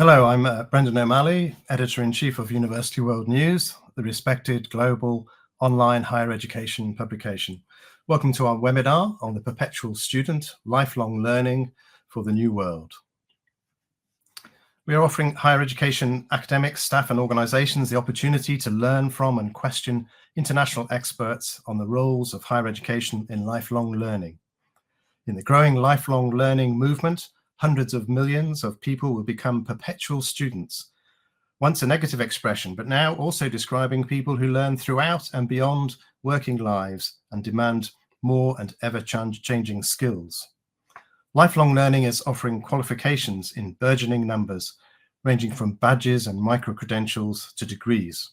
Hello, I'm Brendan O'Malley, Editor-in-Chief of University World News, the respected global online higher education publication. Welcome to our webinar on the Perpetual Student, Lifelong Learning for the New World. We are offering higher education academics, staff and organisations the opportunity to learn from and question international experts on the roles of higher education in lifelong learning. In the growing lifelong learning movement, hundreds of millions of people will become perpetual students, once a negative expression, but now also describing people who learn throughout and beyond working lives and demand more and ever-changing skills. Lifelong learning is offering qualifications in burgeoning numbers, ranging from badges and micro-credentials to degrees.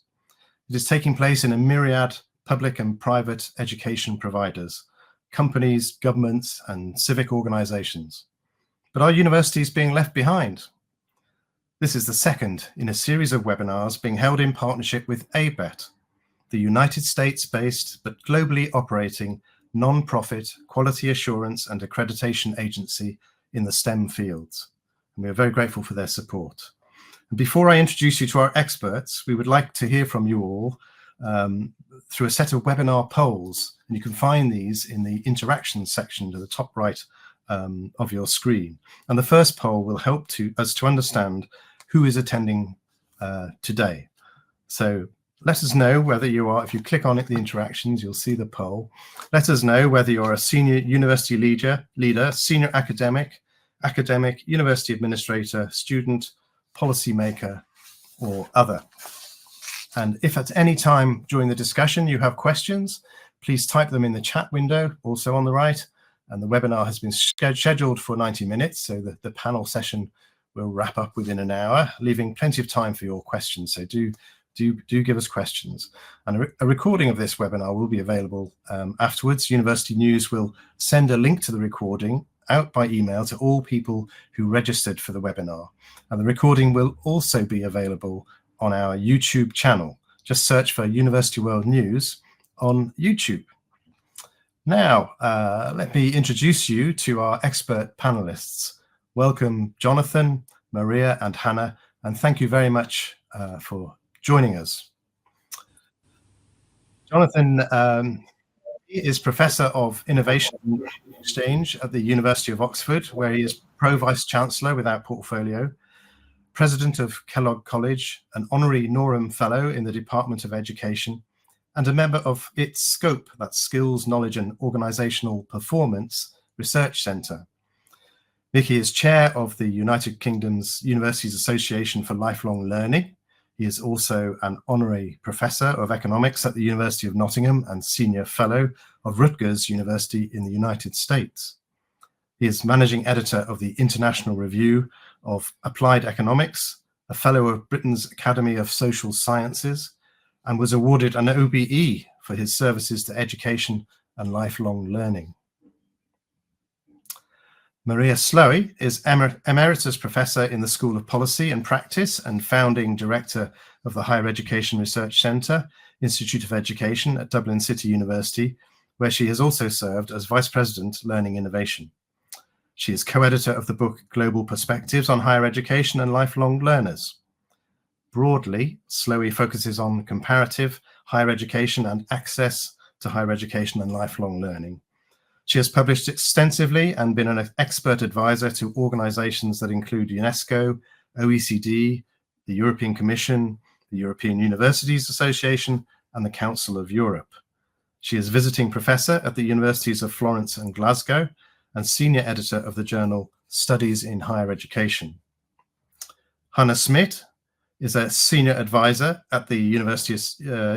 It is taking place in a myriad public and private education providers, companies, governments, and civic organisations. But are universities being left behind? This is the second in a series of webinars being held in partnership with ABET, the United States-based but globally operating non-profit quality assurance and accreditation agency in the STEM fields. And we are very grateful for their support. And before I introduce you to our experts, we would like to hear from you all through a set of webinar polls. And you can find these in the interactions section to the top right of your screen. And the first poll will help us to understand who is attending today. So let us know whether you are, if you click on it, the interactions, you'll see the poll. Let us know whether you're a senior university leader, senior academic, university administrator, student, policymaker, or other. And if at any time during the discussion you have questions, please type them in the chat window, also on the right. And the webinar has been scheduled for 90 minutes, so the panel session will wrap up within an hour, leaving plenty of time for your questions. So do give us questions. And a recording of this webinar will be available afterwards. University News will send a link to the recording out by email to all people who registered for the webinar. And the recording will also be available on our YouTube channel. Just search for University World News on YouTube. Now, let me introduce you to our expert panelists. Welcome, Jonathan, Maria, and Hannah, and thank you very much for joining us. Jonathan is Professor of Innovation and Exchange at the University of Oxford, where he is Pro-Vice Chancellor without portfolio, President of Kellogg College, an Honorary Norham Fellow in the Department of Education, and a member of its SCOPE, that's Skills, Knowledge and Organisational Performance Research Centre. Mickey is Chair of the United Kingdom's Universities Association for Lifelong Learning. He is also an Honorary Professor of Economics at the University of Nottingham and Senior Fellow of Rutgers University in the United States. He is Managing Editor of the International Review of Applied Economics, a Fellow of Britain's Academy of Social Sciences, and was awarded an OBE for his services to education and lifelong learning. Maria Slowey is Emeritus Professor in the School of Policy and Practice and Founding Director of the Higher Education Research Centre, Institute of Education at Dublin City University, where she has also served as Vice President Learning Innovation. She is co-editor of the book Global Perspectives on Higher Education and Lifelong Learners. Broadly, Slowey focuses on comparative higher education and access to higher education and lifelong learning. She has published extensively and been an expert advisor to organizations that include UNESCO, OECD, the European Commission, the European Universities Association, and the Council of Europe. She is visiting professor at the Universities of Florence and Glasgow and senior editor of the journal Studies in Higher Education. Hannah Smith is a senior advisor at the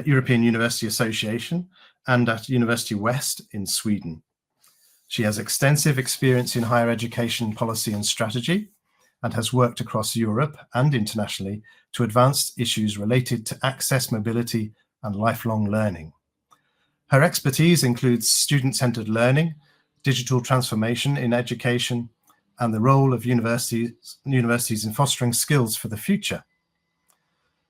European University Association and at University West in Sweden. She has extensive experience in higher education policy and strategy and has worked across Europe and internationally to advance issues related to access, mobility, and lifelong learning. Her expertise includes student-centered learning, digital transformation in education, and the role of universities in fostering skills for the future.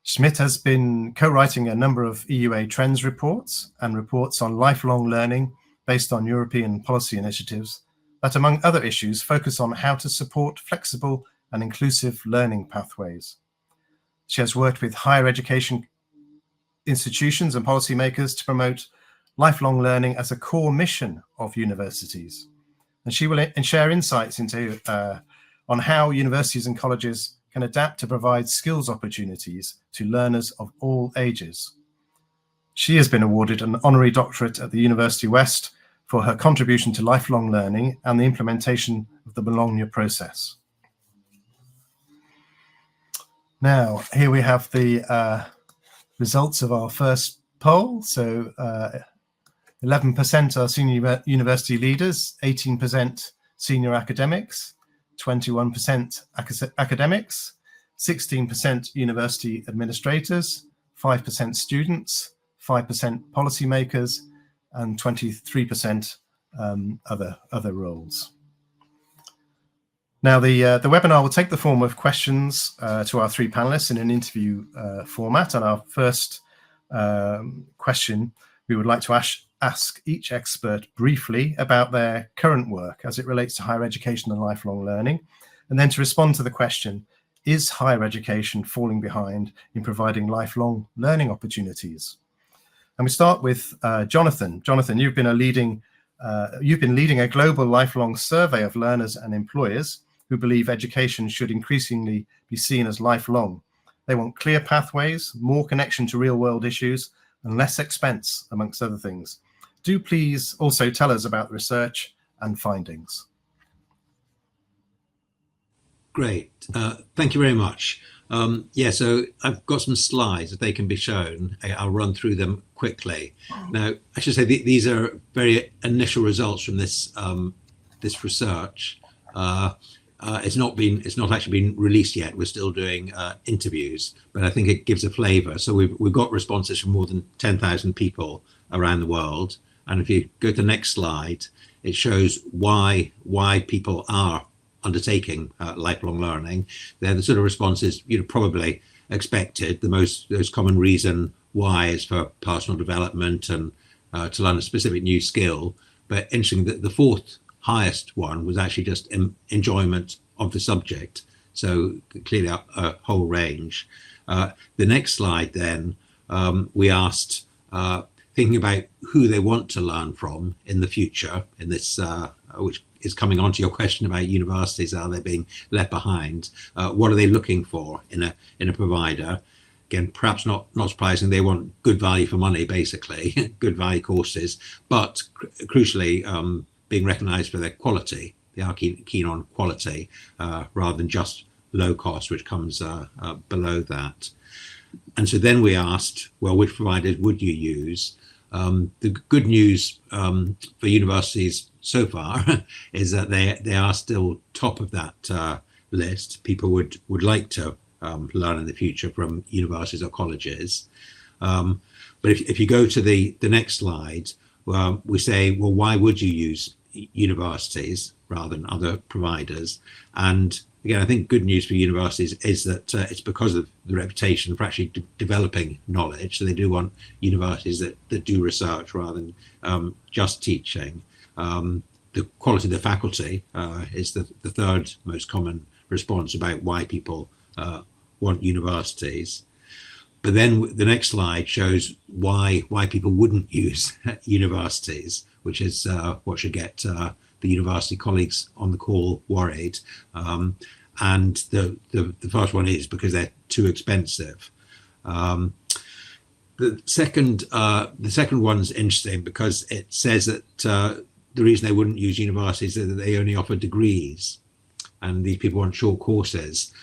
Schmidt has been co-writing a number of EUA trends reports and reports on lifelong learning based on European policy initiatives that, among other issues, focus on how to support flexible and inclusive learning pathways. She has worked with higher education institutions and policymakers to promote lifelong learning as a core mission of universities. And she will share insights into on how universities and colleges can adapt to provide skills opportunities to learners of all ages. She has been awarded an honorary doctorate at the University West for her contribution to lifelong learning and the implementation of the Bologna process. Now, here we have the results of our first poll. So 11% are senior university leaders, 18% senior academics, 21% academics, 16% university administrators, 5% students, 5% policymakers, and 23% other roles. Now, the webinar will take the form of questions to our three panelists in an interview format. And our first question, we would like to ask each expert briefly about their current work as it relates to higher education and lifelong learning, and then to respond to the question, is higher education falling behind in providing lifelong learning opportunities? And we start with Jonathan. Jonathan, you've been leading a global lifelong survey of learners and employers who believe education should increasingly be seen as lifelong. They want clear pathways, more connection to real-world issues, and less expense, amongst other things. Do please also tell us about the research and findings. Great, thank you very much. Yeah, so I've got some slides that they can be shown. I'll run through them quickly. Now, I should say these are very initial results from this this research. It's not actually been released yet. We're still doing interviews, but I think it gives a flavour. So we've got responses from more than 10,000 people around the world. And if you go to the next slide, it shows why people are undertaking lifelong learning. They're the sort of responses you'd probably expected. The most common reason why is for personal development and to learn a specific new skill. But interesting that the fourth highest one was actually just enjoyment of the subject. So clearly a whole range. The next slide then, we asked, thinking about who they want to learn from in the future, in this, which is coming on to your question about universities, are they being left behind? What are they looking for in a provider? Again, perhaps not surprising, they want good value for money, basically, good value courses, but crucially, being recognised for their quality. They are keen on quality rather than just low cost, which comes below that. And so then we asked, well, which providers would you use? The good news for universities so far is that they are still top of that list. People would like to learn in the future from universities or colleges. But if you go to the next slide, we say, well, why would you use universities rather than other providers? And again, I think good news for universities is that it's because of the reputation for actually developing knowledge. So they do want universities that do research rather than just teaching. The quality of the faculty is the third most common response about why people want universities. But then the next slide shows why people wouldn't use universities, which is what should get the university colleagues on the call worried. And the first one is because they're too expensive. The second one's interesting because it says that the reason they wouldn't use universities is that they only offer degrees, and these people want short courses.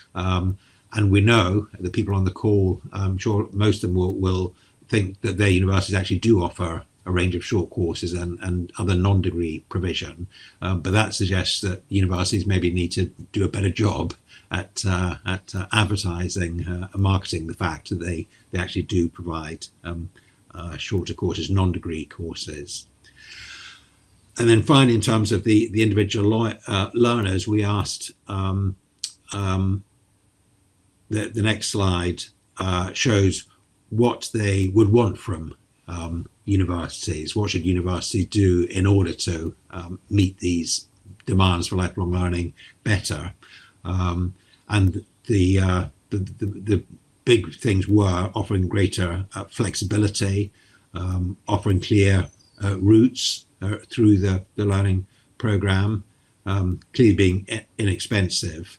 And we know the people on the call, I'm sure most of them will think that their universities actually do offer a range of short courses and other non-degree provision, but that suggests that universities maybe need to do a better job at advertising and marketing the fact that they actually do provide shorter courses, non-degree courses. And then finally, in terms of the individual learners, we asked, the next slide shows what they would want from universities. What should universities do in order to meet these demands for lifelong learning better? and the big things were offering greater flexibility, offering clear routes through the learning program, clearly being inexpensive,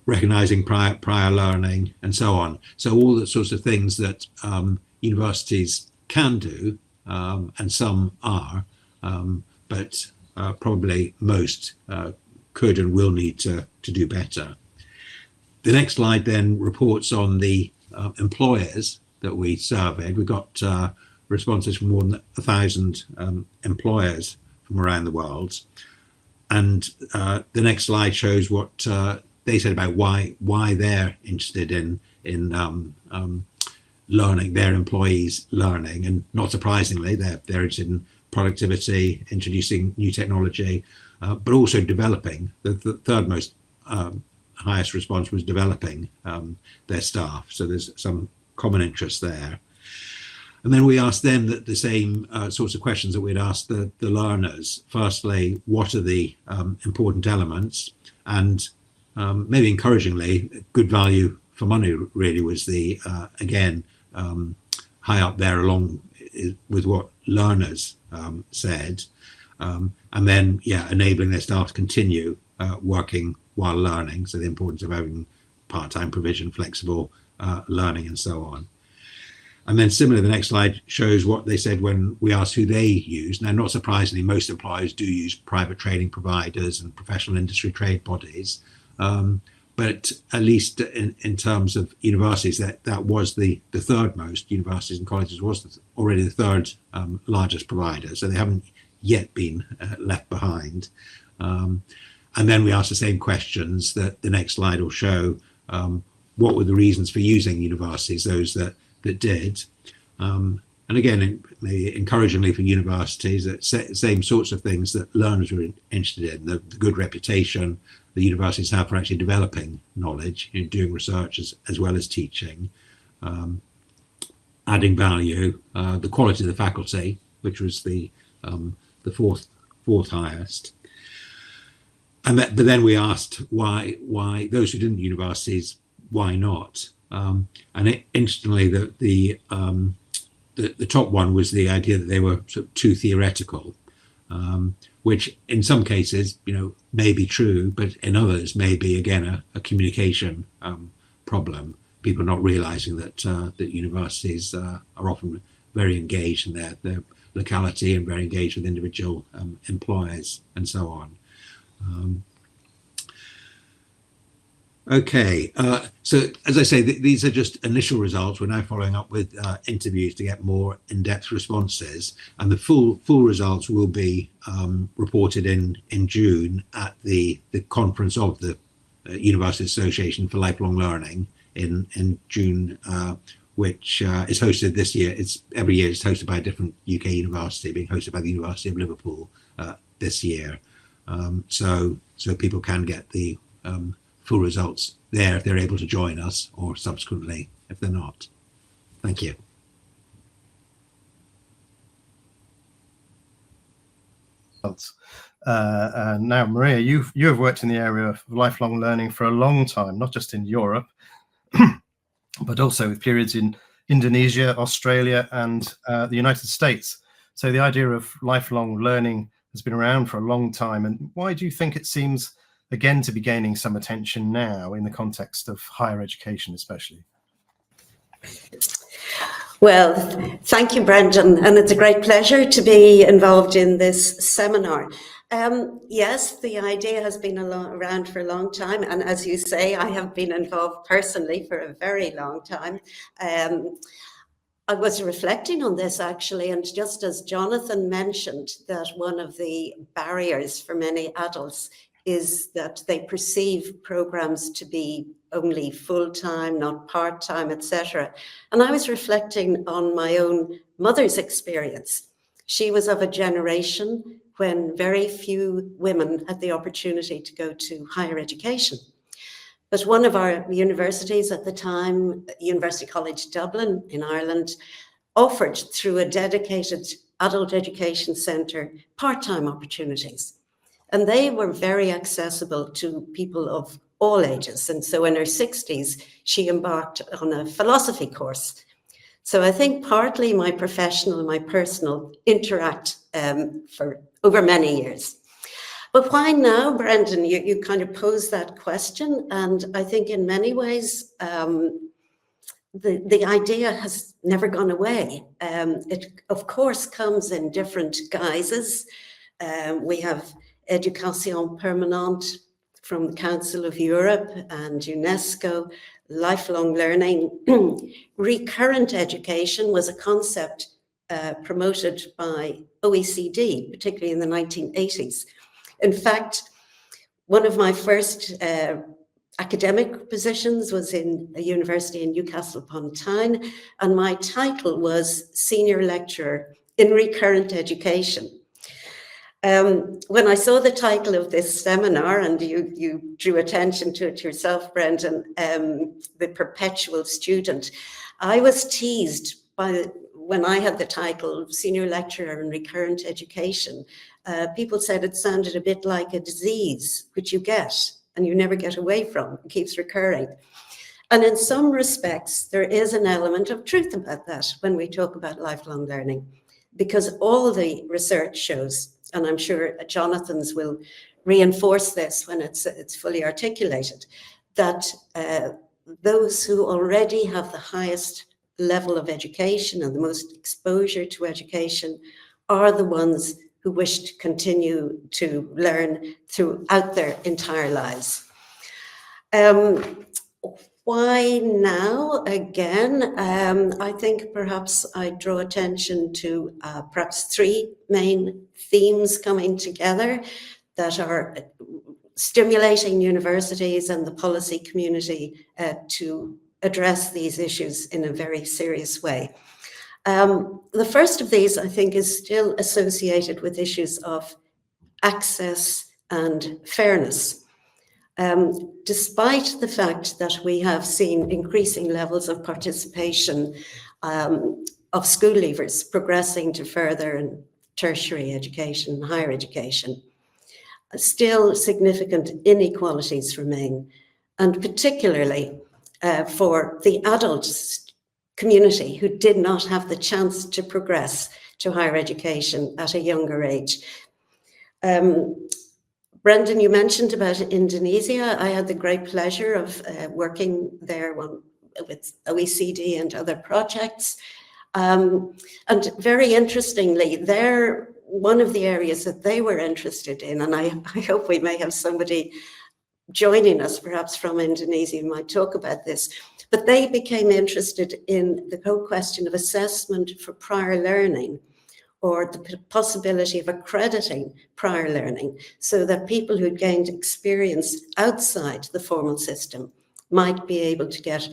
recognizing prior learning, and so on. So all the sorts of things that universities can do, and some are, but probably most could and will need to do better. The next slide then reports on the employers that we surveyed. We got responses from more than 1,000 employers from around the world. And the next slide shows what they said about why they're interested in learning, their employees learning. And not surprisingly, they're interested in productivity, introducing new technology, but also developing. The third most highest response was developing their staff. So there's some common interest there. And then we asked them the same sorts of questions that we'd asked the learners. Firstly, what are the important elements? And maybe encouragingly, good value for money really was the, again, high up there along with what learners said. And then, yeah, enabling their staff to continue working while learning. So the importance of having part-time provision, flexible learning, and so on. And then similarly, the next slide shows what they said when we asked who they use. Now, not surprisingly, most employers do use private training providers and professional industry trade bodies. But at least in terms of universities, that was the third most. Universities and colleges was already the third largest provider. So they haven't yet been left behind. And then we asked the same questions that the next slide will show. What were the reasons for using universities, those that did, and again, maybe encouragingly for universities, that same sorts of things that learners were interested in, the good reputation the universities have for actually developing knowledge, doing research as well as teaching, adding value, the quality of the faculty, which was the fourth highest. But then we asked why those who didn't universities, why not? And interestingly, the top one was the idea that they were sort of too theoretical, which in some cases, may be true, but in others may be again a communication problem. People not realizing that universities are often very engaged in their locality and very engaged with individual employers and so on. Okay, so as I say, these are just initial results. We're now following up with interviews to get more in-depth responses, and the full results will be reported in June at the conference of the University Association for Lifelong Learning in June, which is hosted this year. Every year it's hosted by a different UK university, being hosted by the University of Liverpool this year. So people can get the full results there if they're able to join us, or subsequently if they're not. Thank you. Now, Maria, you have worked in the area of lifelong learning for a long time, not just in Europe, but also with periods in Indonesia, Australia, and the United States. So the idea of lifelong learning has been around for a long time. And why do you think it seems again to be gaining some attention now in the context of higher education, especially? Well, thank you, Brendan, and it's a great pleasure to be involved in this seminar. Yes, the idea has been around for a long time, and as you say, I have been involved personally for a very long time. I was reflecting on this actually, and just as Jonathan mentioned, that one of the barriers for many adults is that they perceive programs to be only full-time, not part-time, etc. And I was reflecting on my own mother's experience. She was of a generation when very few women had the opportunity to go to higher education. But one of our universities at the time, University College Dublin in Ireland, offered through a dedicated adult education centre part-time opportunities. And they were very accessible to people of all ages. And so in her 60s, she embarked on a philosophy course. So I think partly my professional and my personal interact for over many years. But why now, Brendan? You kind of posed that question, and I think in many ways the idea has never gone away. It of course comes in different guises. We have Education Permanente from the Council of Europe and UNESCO, lifelong learning. Recurrent education was a concept promoted by OECD, particularly in the 1980s. In fact, one of my first academic positions was in a university in Newcastle upon Tyne, and my title was Senior Lecturer in Recurrent Education. When I saw the title of this seminar, and you drew attention to it yourself, Brendan, the Perpetual Student, I was teased when I had the title Senior Lecturer in Recurrent Education. People said it sounded a bit like a disease, which you get and you never get away from. It keeps recurring. And in some respects, there is an element of truth about that when we talk about lifelong learning, because all the research shows, and I'm sure Jonathan's will reinforce this when it's fully articulated, that those who already have the highest level of education and the most exposure to education are the ones who wish to continue to learn throughout their entire lives. Why now? Again, I think perhaps I draw attention to perhaps three main themes coming together that are stimulating universities and the policy community to address these issues in a very serious way. The first of these, I think, is still associated with issues of access and fairness. Despite the fact that we have seen increasing levels of participation of school leavers progressing to further and tertiary education and higher education, still significant inequalities remain, and particularly for the adult community who did not have the chance to progress to higher education at a younger age. Brendan, you mentioned about Indonesia. I had the great pleasure of working there with OECD and other projects. And very interestingly, one of the areas that they were interested in, and I hope we may have somebody joining us perhaps from Indonesia who might talk about this, but they became interested in the whole question of assessment for prior learning, or the possibility of accrediting prior learning, so that people who'd gained experience outside the formal system might be able to get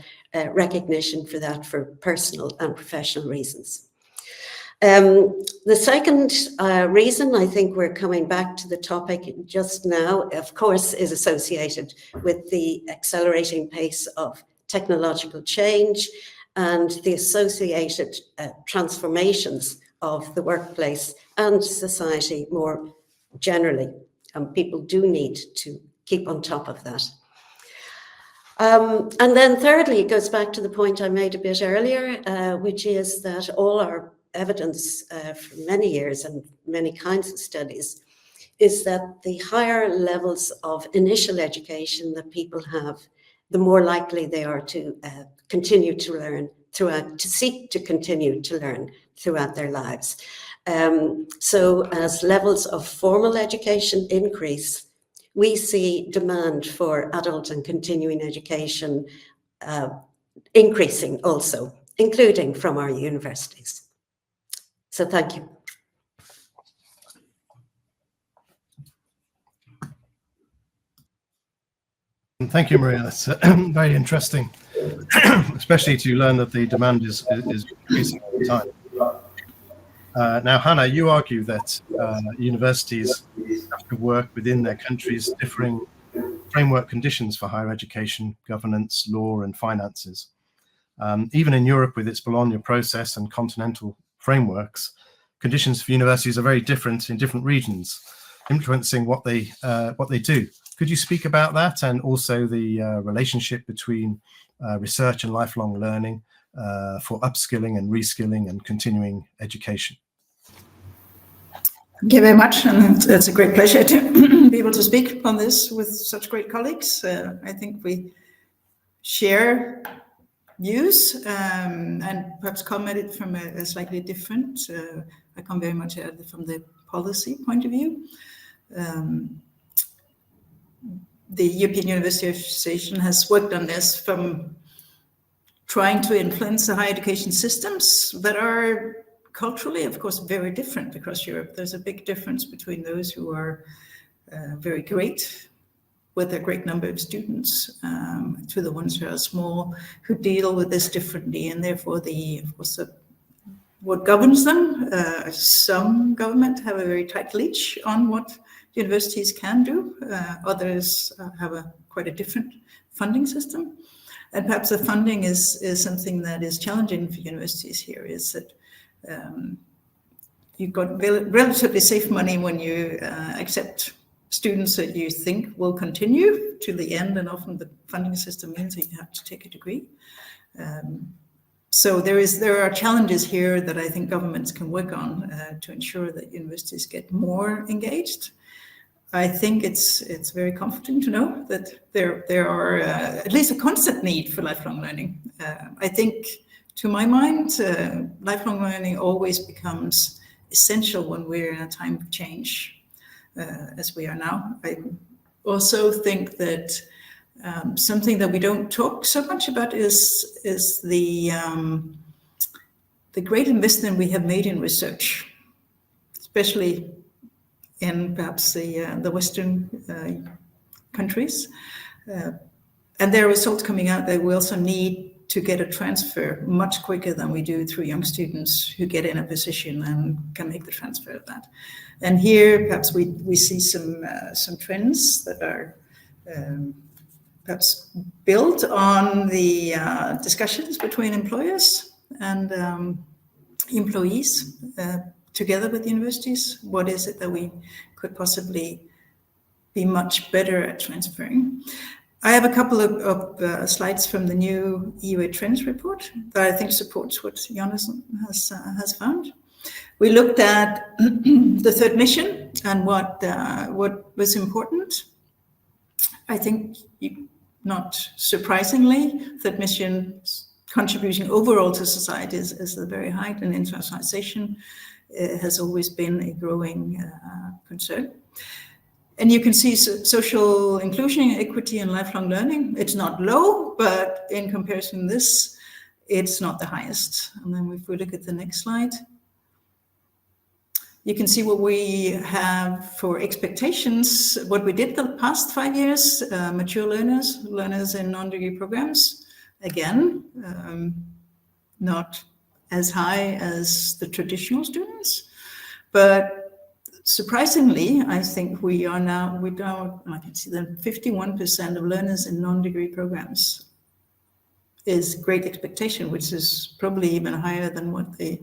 recognition for that for personal and professional reasons. The second reason I think we're coming back to the topic just now, of course, is associated with the accelerating pace of technological change and the associated transformations of the workplace and society more generally. People do need to keep on top of that. And then thirdly, it goes back to the point I made a bit earlier, which is that all our evidence for many years and many kinds of studies is that the higher levels of initial education that people have, the more likely they are to continue to learn throughout, to seek to continue to learn throughout their lives. So as levels of formal education increase, we see demand for adult and continuing education increasing also, including from our universities. So thank you. Thank you, Maria. That's very interesting, especially to learn that the demand is increasing all the time. Now, Hannah, you argue that universities have to work within their country's differing framework conditions for higher education, governance, law, and finances. Even in Europe, with its Bologna process and continental frameworks, conditions for universities are very different in different regions, influencing what they do Could you speak about that and also the relationship between research and lifelong learning for upskilling and reskilling and continuing education? Thank you very much, and it's a great pleasure to be able to speak on this with such great colleagues. I think we share views and perhaps come at it from a slightly different. I come very much at it from the policy point of view. The European University Association has worked on this from trying to influence the higher education systems that are culturally, of course, very different across Europe. There's a big difference between those who are very great with a great number of students to the ones who are small, who deal with this differently, and therefore what governs them. Some government have a very tight leash on what universities can do. Others have quite a different funding system. And perhaps the funding is something that is challenging for universities here, is that you've got relatively safe money when you accept students that you think will continue to the end, and often the funding system means that you have to take a degree. So there are challenges here that I think governments can work on to ensure that universities get more engaged. I think it's very comforting to know that there are at least a constant need for lifelong learning. I think, to my mind, lifelong learning always becomes essential when we're in a time of change, as we are now. I also think that something that we don't talk so much about is the great investment we have made in research, especially in perhaps the Western countries. And there are results coming out that we also need to get a transfer much quicker than we do through young students who get in a position and can make the transfer of that. And here, perhaps we see some trends that are perhaps built on the discussions between employers and employees together with universities. What is it that we could possibly be much better at transferring? I have a couple of slides from the new EUA Trends report that I think supports what Jonathan has found. We looked at the third mission and what was important. I think, not surprisingly, third mission's contribution overall to society is very high, and internationalization has always been a growing concern. And you can see social inclusion, equity, and lifelong learning. It's not low, but in comparison to this, it's not the highest. And then if we look at the next slide, you can see what we have for expectations, what we did the past 5 years, mature learners in non-degree programs. Again, not as high as the traditional students, but surprisingly, I think we now, I can see that 51% of learners in non-degree programs is great expectation, which is probably even higher than what the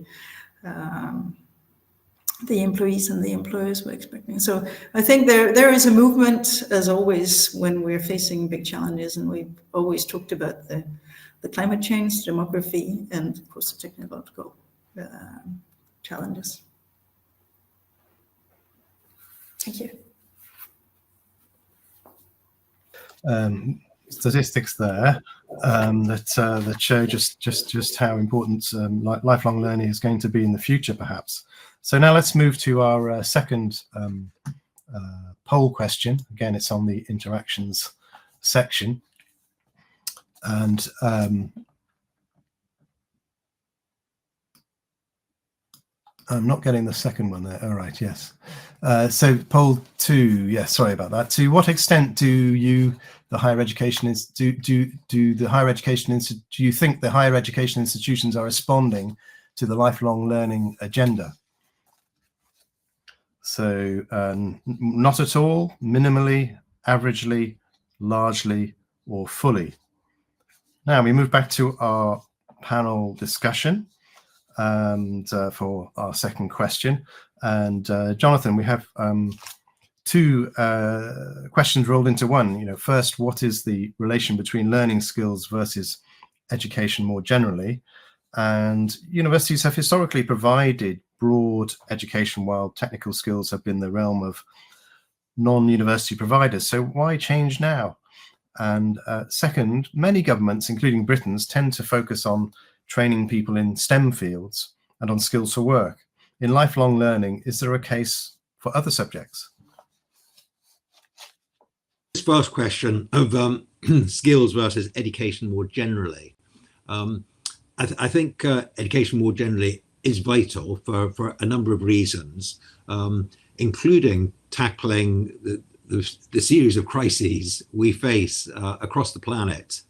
employees and the employers were expecting. So I think there is a movement, as always, when we're facing big challenges, and we've always talked about the climate change, demography, and of course the technological challenges. Thank you. Statistics there that show just how important lifelong learning is going to be in the future, perhaps. So now let's move to our second poll question. Again, it's on the interactions section, and I'm not getting the second one there. All right, yes. So poll 2, yes, sorry about that. To what extent do you think the higher education institutions are responding to the lifelong learning agenda? So not at all, minimally, averagely, largely, or fully. Now we move back to our panel discussion and for our second question. And Jonathan, we have two questions rolled into one. First, what is the relation between learning skills versus education more generally? And universities have historically provided broad education while technical skills have been the realm of non-university providers. So why change now? And second, many governments, including Britain's, tend to focus on training people in STEM fields and on skills for work. In lifelong learning, is there a case for other subjects? This first question of skills versus education more generally, I think education more generally is vital for a number of reasons, including tackling the series of crises we face across the planet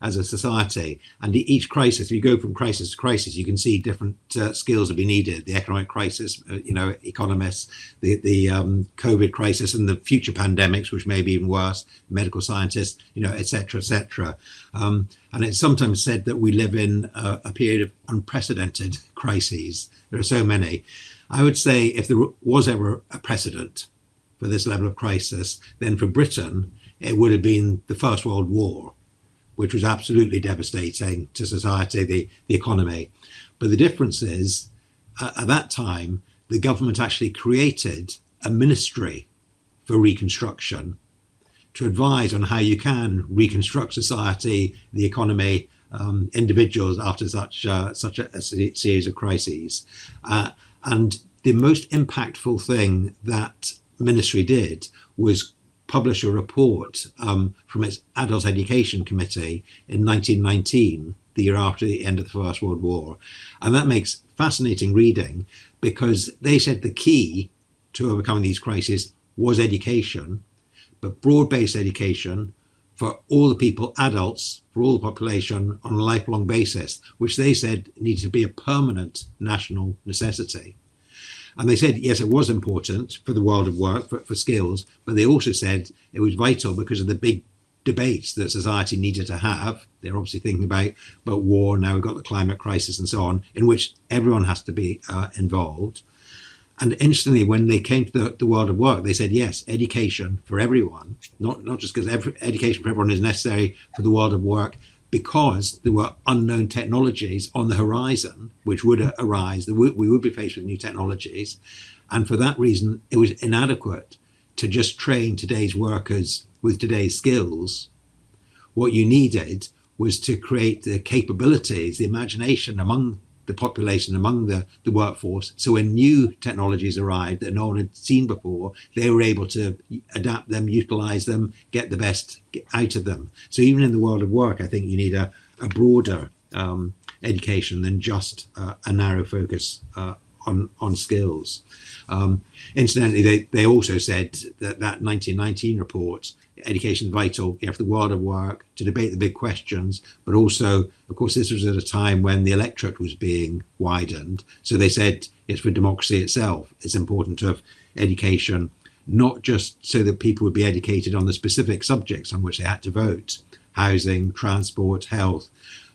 as a society. And each crisis, if you go from crisis to crisis, you can see different skills have been needed. The economic crisis, economists, the COVID crisis, and the future pandemics, which may be even worse, medical scientists, et cetera, et cetera. And it's sometimes said that we live in a period of unprecedented crises. There are so many. I would say if there was ever a precedent for this level of crisis, then for Britain, it would have been the First World War, which was absolutely devastating to society, the economy. But the difference is, at that time, the government actually created a ministry for reconstruction to advise on how you can reconstruct society, the economy, individuals after such a series of crises. And the most impactful thing that ministry did was publish a report from its Adult Education Committee in 1919, the year after the end of the First World War. And that makes fascinating reading, because they said the key to overcoming these crises was education, but broad-based education for all the people, adults, for all the population on a lifelong basis, which they said needed to be a permanent national necessity. And they said, yes, it was important for the world of work, for skills, but they also said it was vital because of the big debates that society needed to have. They're obviously thinking about war, now we've got the climate crisis and so on, in which everyone has to be involved. And interestingly, when they came to the world of work, they said, yes, education for everyone, not just because education for everyone is necessary for the world of work, because there were unknown technologies on the horizon which would arise. We would be faced with new technologies. And for that reason, it was inadequate to just train today's workers with today's skills. What you needed was to create the capabilities, the imagination among the population, among the workforce. So when new technologies arrived that no one had seen before, they were able to adapt them, utilize them, get the best out of them. So even in the world of work, I think you need a broader education than just a narrow focus on skills. Incidentally, they also said that 1919 report, education is vital for the world of work, to debate the big questions, but also, of course, this was at a time when the electorate was being widened. So they said it's for democracy itself. It's important to have education, not just so that people would be educated on the specific subjects on which they had to vote, housing, transport, health,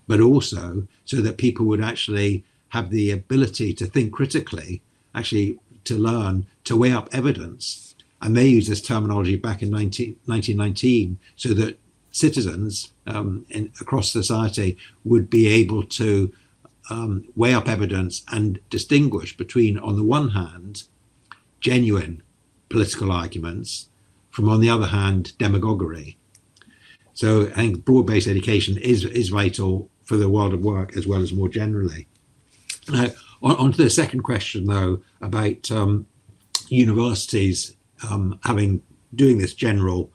but also so that people would actually have the ability to think critically, actually to learn, to weigh up evidence. And they used this terminology back in 1919 so that citizens across society would be able to weigh up evidence and distinguish between, on the one hand, genuine political arguments from, on the other hand, demagoguery. So I think broad-based education is vital for the world of work as well as more generally. Now, on to the second question, though, about universities doing this general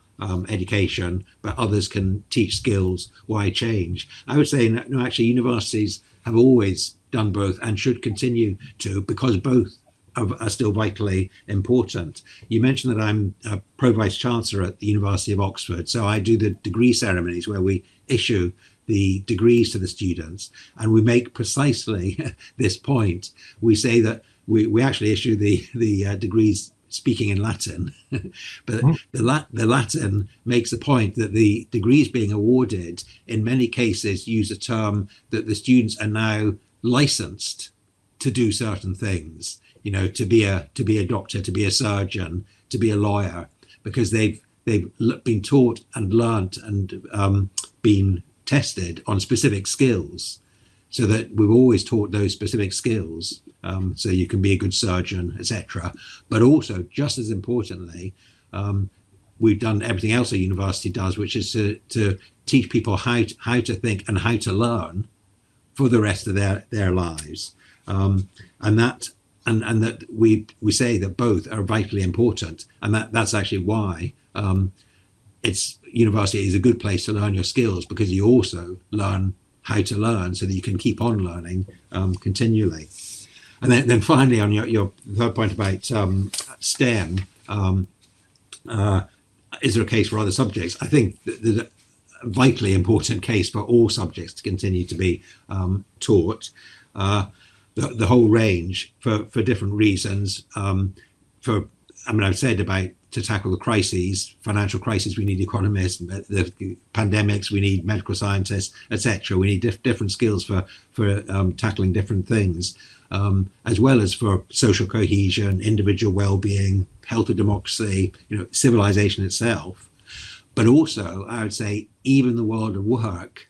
education, but others can teach skills. Why change? I would say no, actually universities have always done both and should continue to, because both are still vitally important. You mentioned that I'm a Pro-Vice Chancellor at the University of Oxford, so I do the degree ceremonies where we issue the degrees to the students, and we make precisely this point. We say that we actually issue the degrees speaking in Latin, but the Latin makes the point that the degrees being awarded in many cases use a term that the students are now licensed to do certain things, to be a doctor, to be a surgeon, to be a lawyer, because they've been taught and learnt and been tested on specific skills, so that we've always taught those specific skills, so you can be a good surgeon, etc. But also, just as importantly, we've done everything else a university does, which is to teach people how to think and how to learn for the rest of their lives, and that we say that both are vitally important, and that's actually why university is a good place to learn your skills, because you also learn how to learn so that you can keep on learning continually. And then finally, on your third point about STEM, is there a case for other subjects? I think there's a vitally important case for all subjects to continue to be taught, the whole range for different reasons. I've said about, to tackle the crises, financial crises, we need economists, the pandemics, we need medical scientists, etc. We need different skills for tackling different things, as well as for social cohesion, individual well-being, health of democracy, civilization itself. But also, I would say, even the world of work,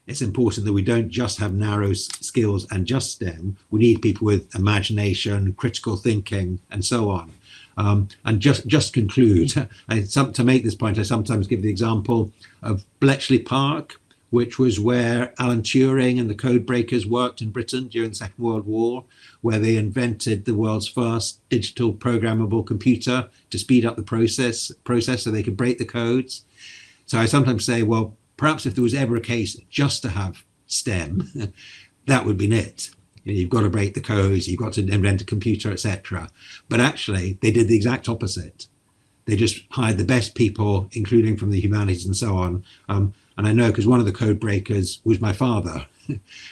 it's important that we don't just have narrow skills and just STEM. We need people with imagination, critical thinking, and so on. And just conclude, to make this point, I sometimes give the example of Bletchley Park, which was where Alan Turing and the code breakers worked in Britain during the Second World War, where they invented the world's first digital programmable computer to speed up the process so they could break the codes. So I sometimes say, well, perhaps if there was ever a case just to have STEM, that would be it. You've got to break the codes, you've got to invent a computer, etc. But actually, they did the exact opposite. They just hired the best people, including from the humanities and so on. And I know because one of the code breakers was my father.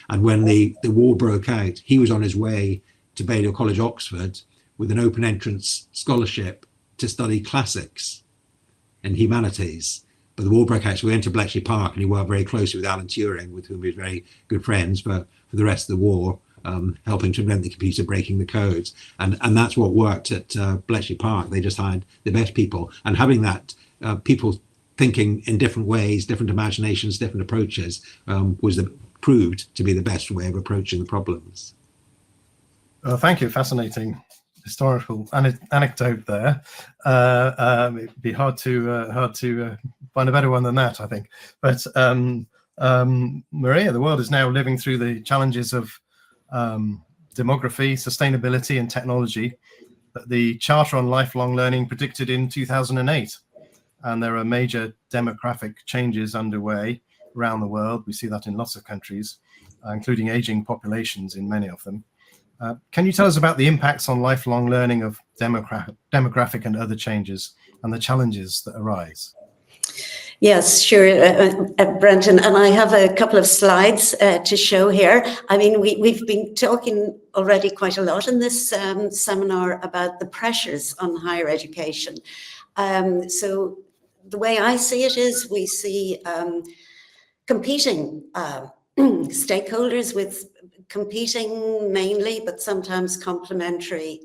And when the war broke out, he was on his way to Balliol College, Oxford, with an open entrance scholarship to study classics and humanities. But the war broke out, so we went to Bletchley Park, and he worked very closely with Alan Turing, with whom he was very good friends for the rest of the war. Helping to invent the computer, breaking the codes, and that's what worked at Bletchley Park. They just hired the best people, and having that people thinking in different ways, different imaginations, different approaches, proved to be the best way of approaching the problems. Thank you. Fascinating historical anecdote there. It'd be hard to find a better one than that, I think. But Maria, the world is now living through the challenges of demography, sustainability, and technology that the Charter on Lifelong Learning predicted in 2008. And there are major demographic changes underway around the world. We see that in lots of countries, including aging populations in many of them. Can you tell us about the impacts on lifelong learning of demographic and other changes and the challenges that arise? Yes, sure, Brendan, and I have a couple of slides to show here. I mean, we've been talking already quite a lot in this seminar about the pressures on higher education. So the way I see it is we see competing stakeholders with competing mainly, but sometimes complementary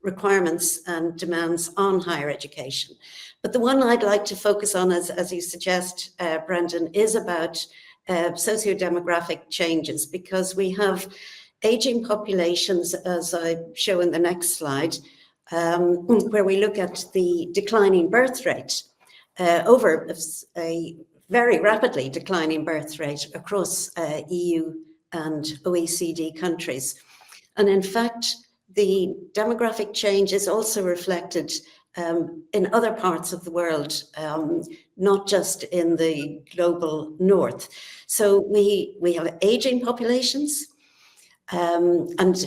requirements and demands on higher education. But the one I'd like to focus on, as you suggest, Brendan, is about socio-demographic changes, because we have aging populations, as I show in the next slide, where we look at the declining birth rate over a very rapidly declining birth rate across EU and OECD countries. And in fact, the demographic change is also reflected in other parts of the world, not just in the global north. So we have aging populations, and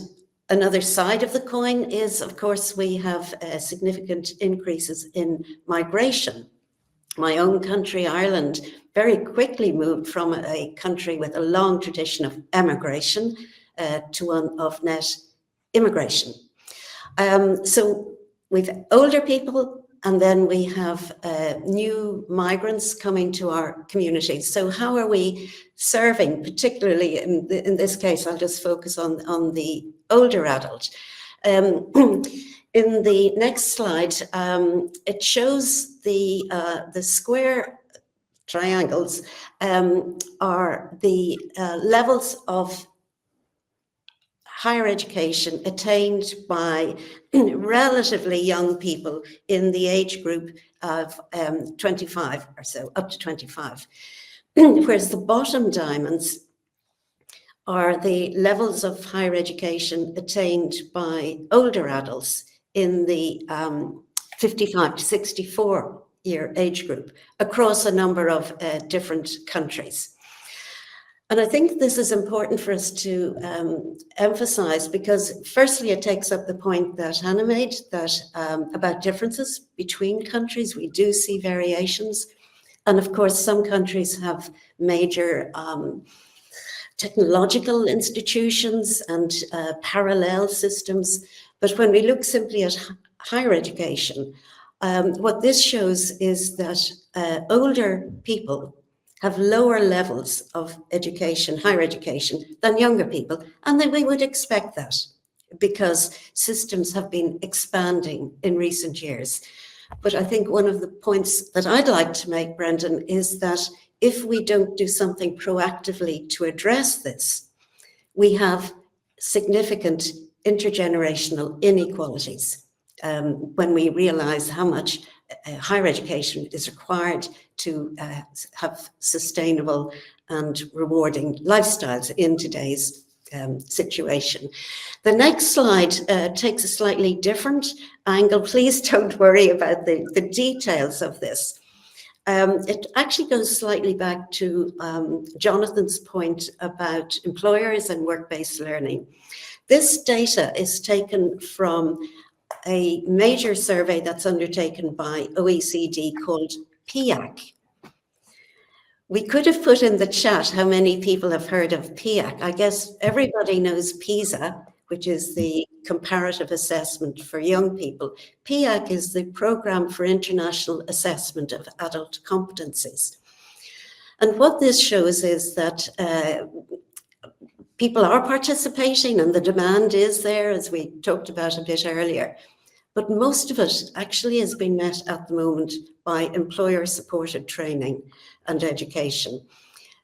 another side of the coin is, of course, we have significant increases in migration. My own country, Ireland, very quickly moved from a country with a long tradition of emigration to one of net immigration. So we've older people, and then we have new migrants coming to our communities. So how are we serving, particularly in this case, I'll just focus on the older adult. In the next slide, it shows the square triangles are the levels of higher education attained by relatively young people in the age group of 25 or so, up to 25. Whereas the bottom diamonds are the levels of higher education attained by older adults in the 55 to 64 year age group across a number of different countries. And I think this is important for us to emphasize, because firstly, it takes up the point that Hannah made, that about differences between countries. We do see variations. And of course, some countries have major technological institutions and parallel systems. But when we look simply at higher education, what this shows is that older people have lower levels of education, higher education, than younger people. And then we would expect that because systems have been expanding in recent years. But I think one of the points that I'd like to make, Brendan, is that if we don't do something proactively to address this, we have significant intergenerational inequalities when we realize how much higher education is required to have sustainable and rewarding lifestyles in today's situation. The next slide takes a slightly different angle. Please don't worry about the details of this. It actually goes slightly back to Jonathan's point about employers and work-based learning. This data is taken from a major survey that's undertaken by OECD called PIAC. We could have put in the chat how many people have heard of PIAC. I guess everybody knows PISA, which is the comparative assessment for young people. PIAC is the Programme for International Assessment of Adult Competencies. And what this shows is that people are participating and the demand is there, as we talked about a bit earlier. But most of it actually has been met at the moment by employer-supported training and education.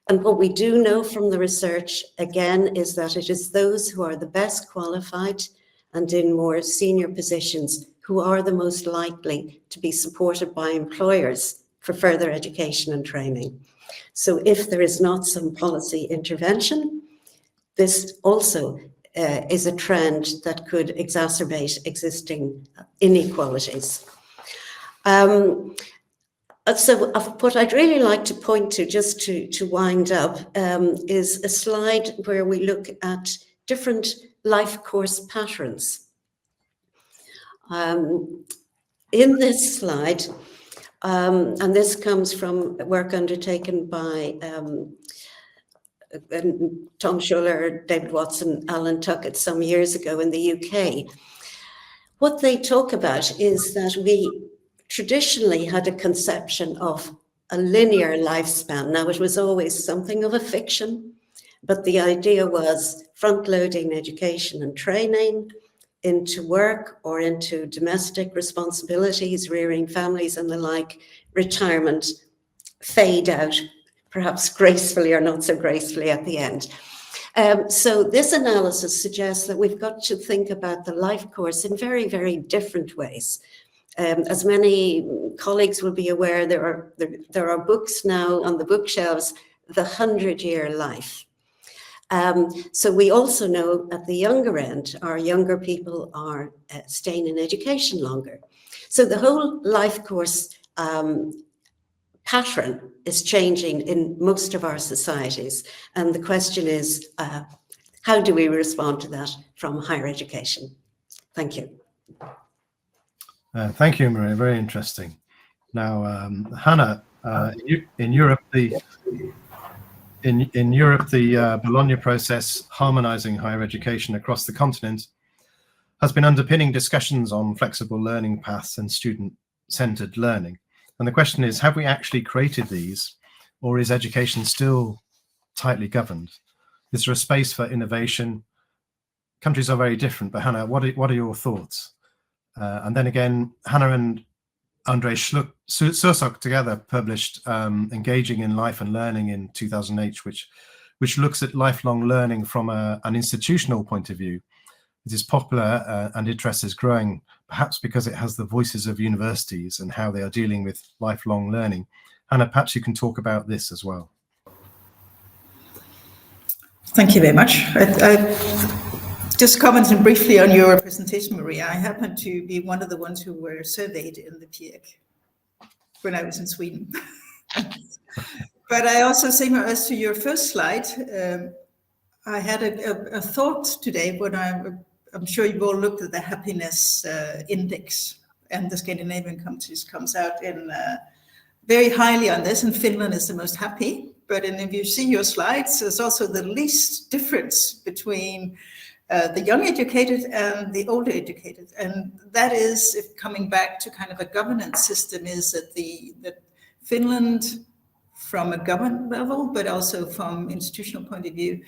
And what we do know from the research, again, is that it is those who are the best qualified and in more senior positions who are the most likely to be supported by employers for further education and training. So if there is not some policy intervention, this also is a trend that could exacerbate existing inequalities. So what I'd really like to point to, just to wind up, is a slide where we look at different life course patterns. In this slide, and this comes from work undertaken by Tom Schuller, David Watson, Alan Tuckett some years ago in the UK. What they talk about is that we traditionally had a conception of a linear lifespan. Now, it was always something of a fiction, but the idea was front-loading education and training into work or into domestic responsibilities, rearing families and the like, retirement, fade out, perhaps gracefully or not so gracefully at the end. So this analysis suggests that we've got to think about the life course in very, very different ways. As many colleagues will be aware, there are books now on the bookshelves, The 100-Year Life. So we also know at the younger end, our younger people are staying in education longer. So the whole life course pattern is changing in most of our societies. And the question is, how do we respond to that from higher education? Thank you. Thank you, Maria. Very interesting. Now, Hannah, in Europe, the Bologna process, harmonizing higher education across the continent, has been underpinning discussions on flexible learning paths and student-centered learning. And the question is, have we actually created these, or is education still tightly governed? Is there a space for innovation? Countries are very different, but Hannah, what are your thoughts? And then again, Hannah and Andrei Sursok together published Engaging in Life and Learning in 2008, which looks at lifelong learning from an institutional point of view. It is popular and interest is growing, perhaps because it has the voices of universities and how they are dealing with lifelong learning. Hannah, perhaps you can talk about this as well. Thank you very much. I just commenting briefly on your presentation, Maria. I happen to be one of the ones who were surveyed in the PIEC when I was in Sweden. But I also say, as to your first slide, I had a thought today when I'm sure you've all looked at the happiness index, and the Scandinavian countries comes out in very highly on this, and Finland is the most happy. But if you see your slides, there's also the least difference between the young educated and the older educated. And that is, if coming back to kind of a governance system, is that Finland, from a government level, but also from institutional point of view,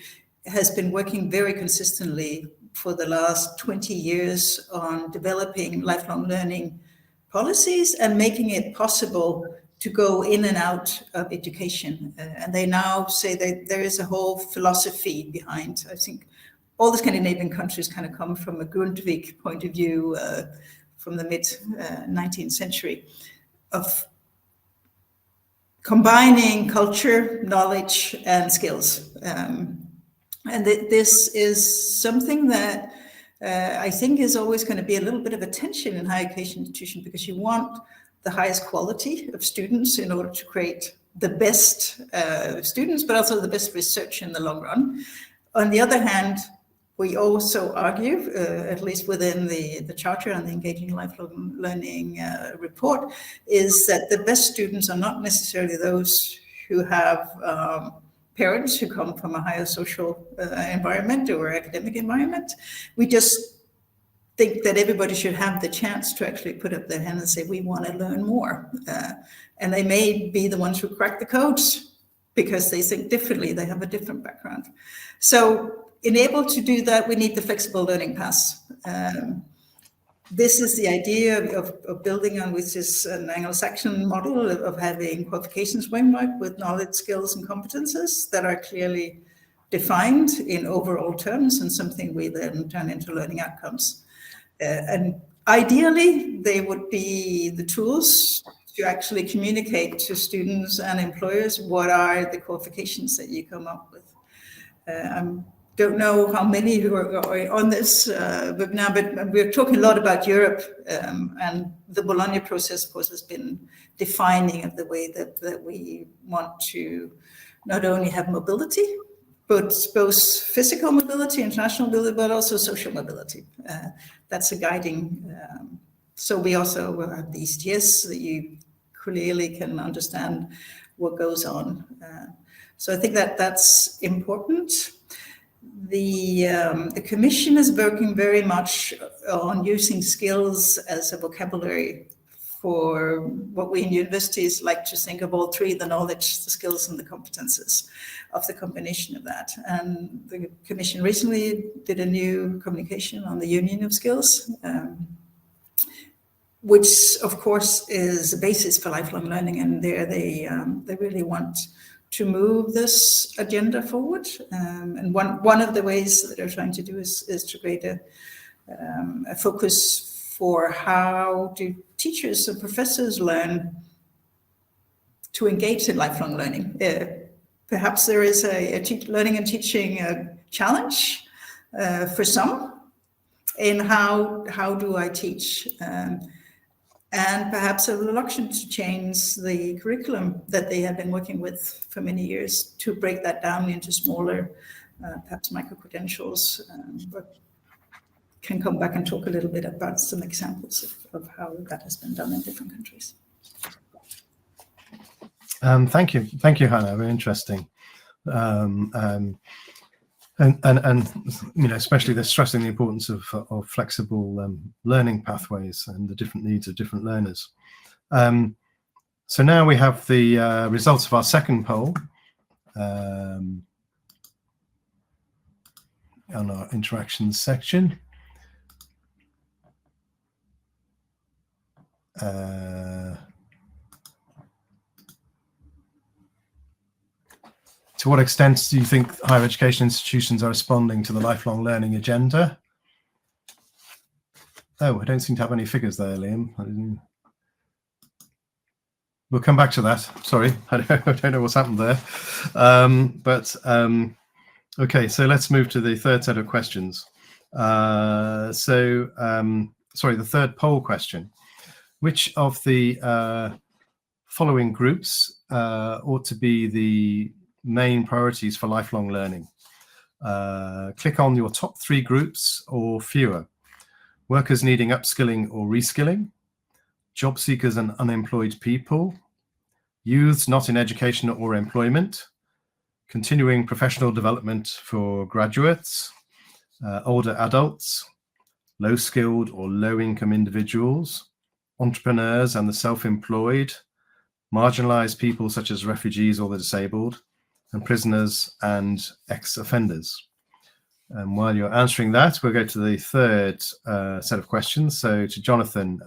has been working very consistently for the last 20 years on developing lifelong learning policies and making it possible to go in and out of education. And they now say that there is a whole philosophy behind. I think all the Scandinavian countries kind of come from a Grundtvig point of view from the mid-19th century of combining culture, knowledge, and skills. And this is something that I think is always going to be a little bit of a tension in higher education institutions, because you want the highest quality of students in order to create the best students, but also the best research in the long run. On the other hand, we also argue, at least within the Charter and the Engaging Lifelong Learning report, is that the best students are not necessarily those who have parents who come from a higher social environment or academic environment. We just think that everybody should have the chance to actually put up their hand and say, we want to learn more. And they may be the ones who crack the codes because they think differently, they have a different background. So in able to do that, we need the flexible learning paths. This is the idea of building on, which is an Anglo-Saxon model of having qualifications framework with knowledge, skills, and competences that are clearly defined in overall terms, and something we then turn into learning outcomes. And ideally, they would be the tools to actually communicate to students and employers what are the qualifications that you come up with. Don't know how many who are on this webinar, but we're talking a lot about Europe, and the Bologna process, of course, has been defining of the way that we want to not only have mobility, but both physical mobility, international mobility, but also social mobility. That's a guiding. So we also have the ECTS that you clearly can understand what goes on. So I think that that's important. The Commission is working very much on using skills as a vocabulary for what we in universities like to think of all three: the knowledge, the skills, and the competences, of the combination of that. And the Commission recently did a new communication on the union of skills, which of course is the basis for lifelong learning. And there they really want to move this agenda forward. And one of the ways that they're trying to do is to create a focus for how do teachers and professors learn to engage in lifelong learning. Perhaps there is a learning and teaching challenge for some in how do I teach, and perhaps a reluctance to change the curriculum that they have been working with for many years, to break that down into smaller, perhaps micro-credentials, but can come back and talk a little bit about some examples of how that has been done in different countries. Thank you, Hannah. Very interesting, and you know, especially the stressing the importance of flexible learning pathways and the different needs of different learners. So now we have the results of our second poll on our interactions section. To what extent do you think higher education institutions are responding to the lifelong learning agenda? Oh, I don't seem to have any figures there, Liam. We'll come back to that. Sorry, I don't know what's happened there. Okay, so let's move to the third set of questions. Sorry, the third poll question. Which of the following groups ought to be the main priorities for lifelong learning? Click on your top 3 groups or fewer. Workers needing upskilling or reskilling, job seekers and unemployed people, youths not in education or employment, continuing professional development for graduates, older adults, low-skilled or low-income individuals, entrepreneurs and the self-employed, marginalized people such as refugees or the disabled, and prisoners and ex-offenders. And while you're answering that, we'll go to the third set of questions. So to Jonathan,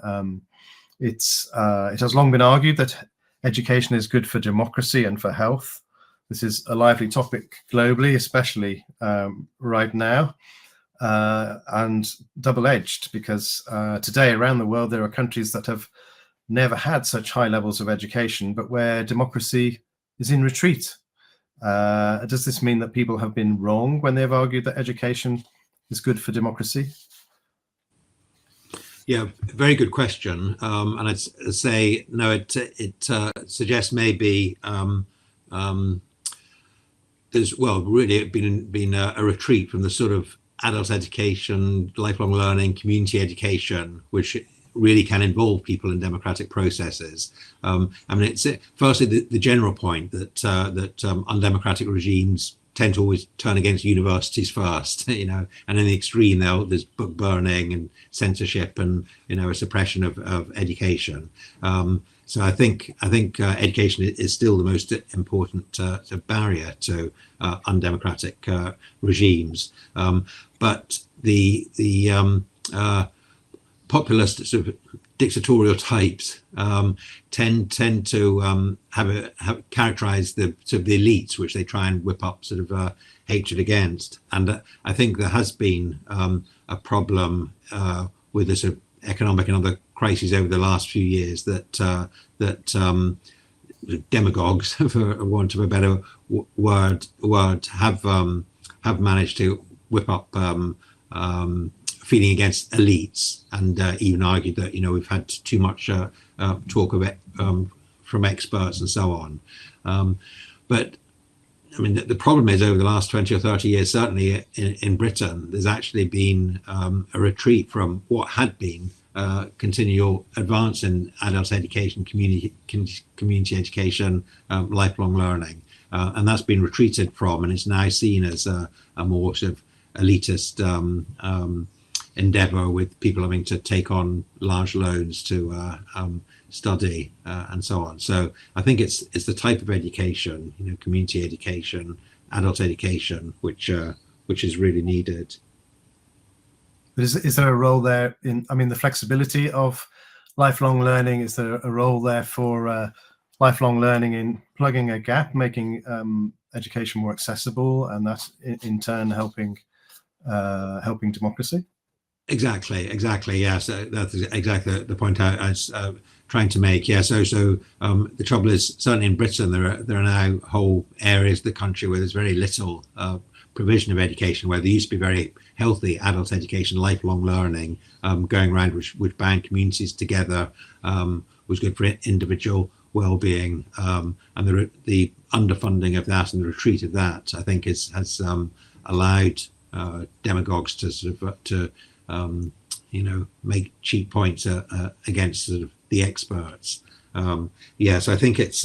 it has long been argued that education is good for democracy and for health. This is a lively topic globally, especially right now, and double-edged because today around the world there are countries that have never had such high levels of education, but where democracy is in retreat. Does this mean that people have been wrong when they've argued that education is good for democracy? Yeah, very good question. And I'd say, no, it suggests maybe there's, well, really been a retreat from the sort of adult education, lifelong learning, community education, which really can involve people in democratic processes. I mean, it's firstly the general point that undemocratic regimes tend to always turn against universities first, you know, and in the extreme there's book burning and censorship and, you know, a suppression of education. So I think education is still the most important barrier to undemocratic regimes. But the populist sort of dictatorial types tend to have characterize the sort of the elites, which they try and whip up sort of hatred against. And I think there has been a problem with the sort of economic and other crises over the last few years that demagogues, for want of a better word, have managed to whip up feeling against elites, and even argued that, you know, we've had too much talk of it from experts and so on. But I mean, the problem is over the last 20 or 30 years, certainly in Britain, there's actually been a retreat from what had been continual advance in adult education, community education, lifelong learning, and that's been retreated from, and it's now seen as a more sort of elitist endeavor, with people having to take on large loans to study and so on. So I think it's the type of education, you know, community education, adult education, which is really needed. But is there a role there in, I mean, the flexibility of lifelong learning? Is there a role there for lifelong learning in plugging a gap, making education more accessible, and that in turn helping democracy? Exactly. Yeah, so that's exactly the point I was trying to make. Yeah, so the trouble is, certainly in Britain, there are now whole areas of the country where there's very little provision of education, where there used to be very healthy adult education, lifelong learning going around, which bound communities together, was good for individual well-being, and the underfunding of that and the retreat of that, I think, has allowed demagogues to sort of you know, make cheap points against sort of the experts. So I think it's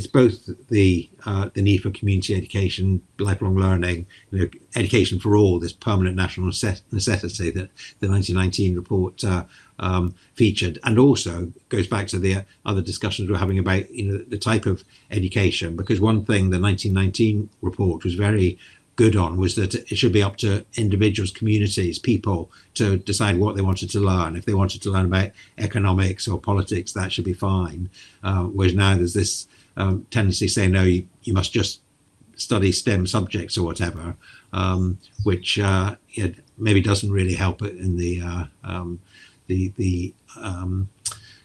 both the need for community education, lifelong learning, you know, education for all, this permanent national necessity that the 1919 report featured, and also goes back to the other discussions we're having about, you know, the type of education, because one thing the 1919 report was very good on was that it should be up to individuals, communities, people to decide what they wanted to learn. If they wanted to learn about economics or politics, that should be fine. Whereas now there's this tendency to say, no, you must just study STEM subjects or whatever, which maybe doesn't really help it in the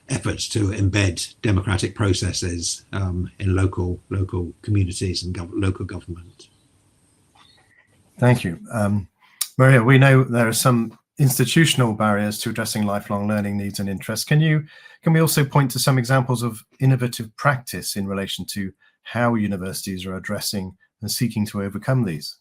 efforts to embed democratic processes in local communities and local government. Thank you. Maria, we know there are some institutional barriers to addressing lifelong learning needs and interests. Can we also point to some examples of innovative practice in relation to how universities are addressing and seeking to overcome these?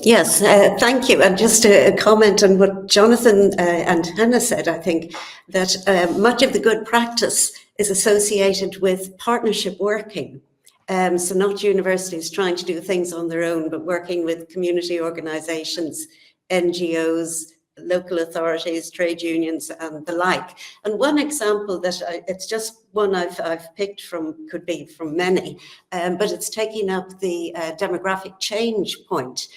Yes, thank you. And just a comment on what Jonathan and Hannah said, I think that much of the good practice is associated with partnership working. So not universities trying to do things on their own, but working with community organisations, NGOs, local authorities, trade unions, and the like. And one example that it's just one I've picked from, could be from many, but it's taking up the demographic change point.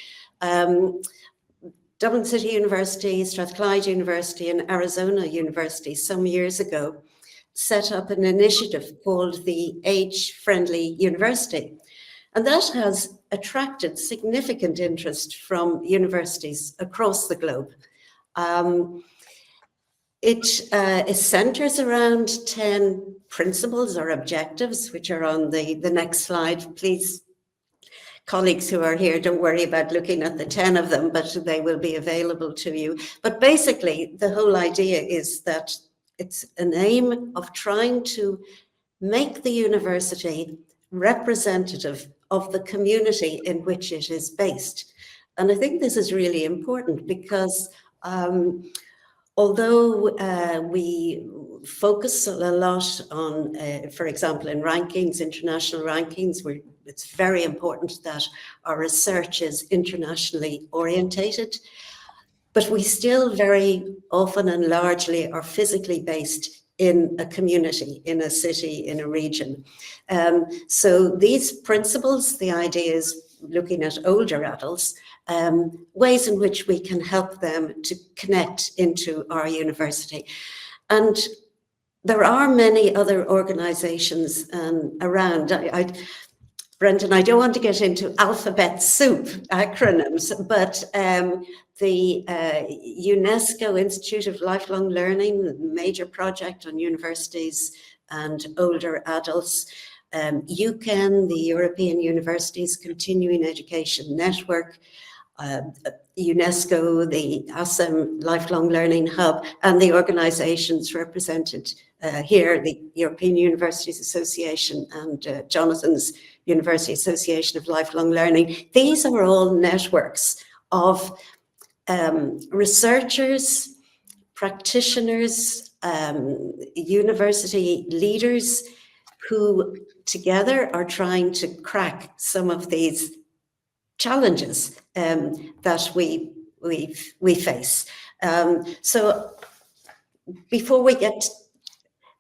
Dublin City University, Strathclyde University, and Arizona University some years ago set up an initiative called the Age-Friendly University. And that has attracted significant interest from universities across the globe. It centres around 10 principles or objectives, which are on the next slide. Please, colleagues who are here, don't worry about looking at the 10 of them, but they will be available to you. But basically, the whole idea is that it's an aim of trying to make the university representative of the community in which it is based. And I think this is really important because although we focus a lot on, for example, in rankings, international rankings, it's very important that our research is internationally orientated, but we still very often and largely are physically based in a community, in a city, in a region. So these principles, the idea is looking at older adults, ways in which we can help them to connect into our university. And there are many other organizations around. Brendan, I don't want to get into alphabet soup acronyms, but the UNESCO Institute of Lifelong Learning, major project on universities and older adults, UCAN, the European Universities Continuing Education Network, UNESCO, the ASEM Lifelong Learning Hub, and the organizations represented here, the European Universities Association and Jonathan's University Association of Lifelong Learning. These are all networks of researchers, practitioners, university leaders who together are trying to crack some of these challenges that we face. So before we get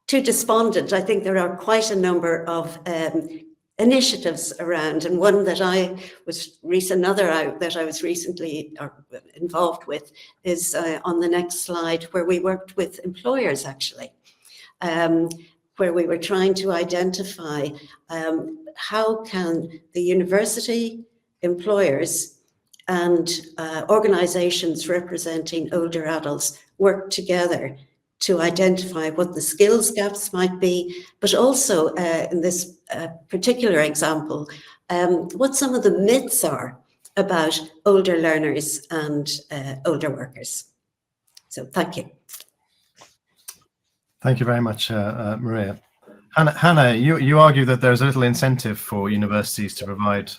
too despondent, I think there are quite a number of initiatives around, and one that that I was recently involved with is on the next slide, where we worked with employers actually, where we were trying to identify how can the university, employers, and organizations representing older adults work together to identify what the skills gaps might be, but also in this particular example, what some of the myths are about older learners and older workers. So thank you. Thank you very much, Maria. Hannah, you argue that there's a little incentive for universities to provide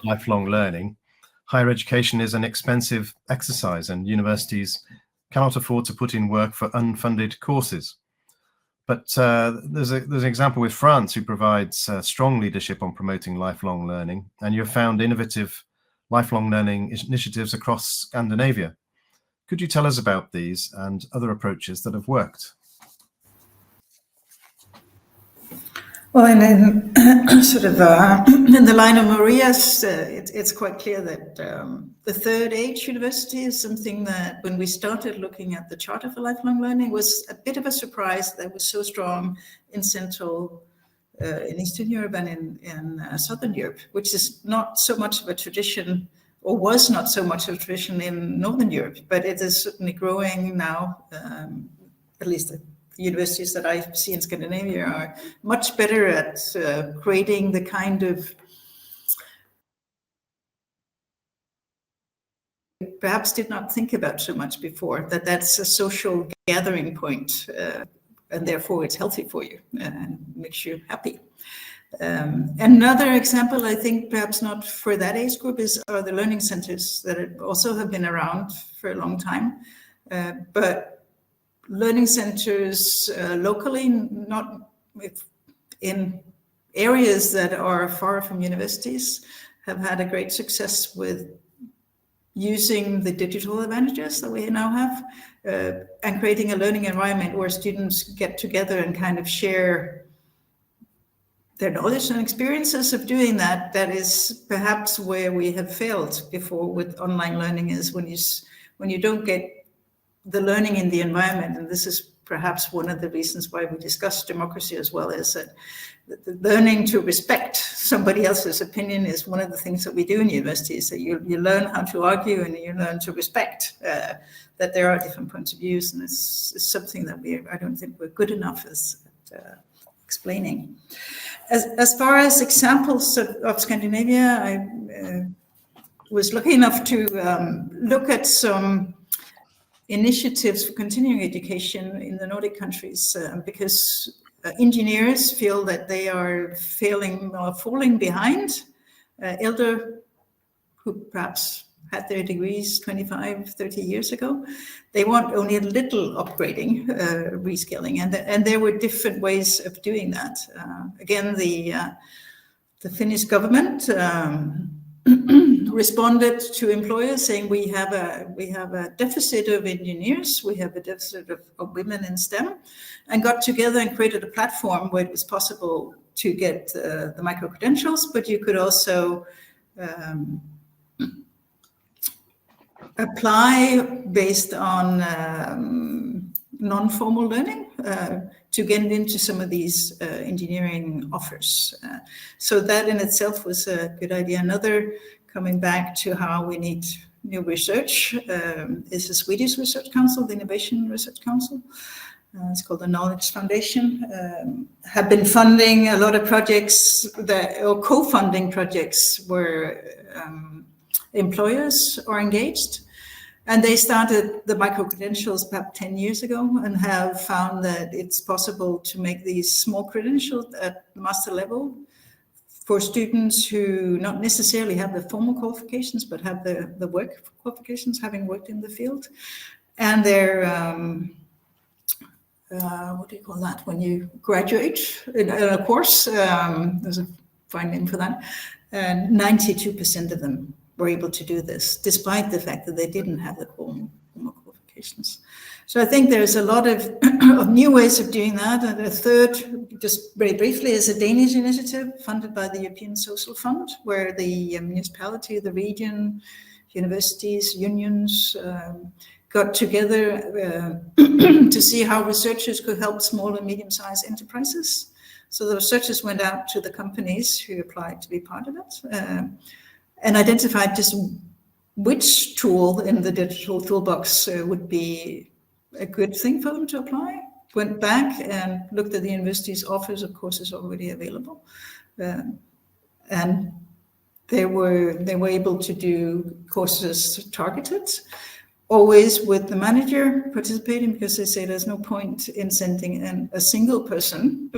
lifelong learning. Higher education is an expensive exercise and universities cannot afford to put in work for unfunded courses. But there's an example with France, who provides strong leadership on promoting lifelong learning, and you've found innovative lifelong learning initiatives across Scandinavia. Could you tell us about these and other approaches that have worked? Well, and then sort of in the line of Maria's, it's quite clear that the third age university is something that when we started looking at the Charter for Lifelong Learning was a bit of a surprise that was so strong in Central, in Eastern Europe and in Southern Europe, which is not so much of a tradition, or was not so much of a tradition in Northern Europe, but it is certainly growing now, at least the universities that I see in Scandinavia are much better at creating the kind of perhaps did not think about so much before, that that's a social gathering point, and therefore it's healthy for you and makes you happy. Another example, I think perhaps not for that age group, are the learning centers that also have been around for a long time, but learning centers locally, not in areas that are far from universities, have had a great success with using the digital advantages that we now have and creating a learning environment where students get together and kind of share their knowledge and experiences of doing that. That is perhaps where we have failed before with online learning, is when you don't get the learning in the environment, and this is perhaps one of the reasons why we discuss democracy as well, is that the learning to respect somebody else's opinion is one of the things that we do in universities. So you learn how to argue and you learn to respect that there are different points of views, and it's something that I don't think we're good enough at explaining. As far as examples of Scandinavia, I was lucky enough to look at some initiatives for continuing education in the Nordic countries, because engineers feel that they are falling behind elder who perhaps had their degrees 25, 30 years ago. They want only a little upgrading, reskilling, and there were different ways of doing that. Again, the Finnish government responded to employers saying we have a deficit of engineers, we have a deficit of women in STEM, and got together and created a platform where it was possible to get the micro-credentials, but you could also apply based on non-formal learning to get into some of these engineering offers. So that in itself was a good idea. Another, coming back to how we need new research, is the Swedish Research Council, the Innovation Research Council. It's called the Knowledge Foundation, have been funding a lot of projects or co-funding projects where employers are engaged. And they started the micro-credentials about 10 years ago and have found that it's possible to make these small credentials at master level for students who not necessarily have the formal qualifications, but have the work qualifications, having worked in the field. And they're, what do you call that? When you graduate in a course, there's a fine name for that. And 92% of them were able to do this, despite the fact that they didn't have the formal qualifications. So I think there's a lot of new ways of doing that. And the third, just very briefly, is a Danish initiative funded by the European Social Fund, where the municipality, the region, universities, unions got together to see how researchers could help small and medium-sized enterprises. So the researchers went out to the companies who applied to be part of it, and identified just which tool in the digital toolbox would be a good thing for them to apply. Went back and looked at the university's offers of courses already available, and they were able to do courses targeted, always with the manager participating, because they say there's no point in sending in a single person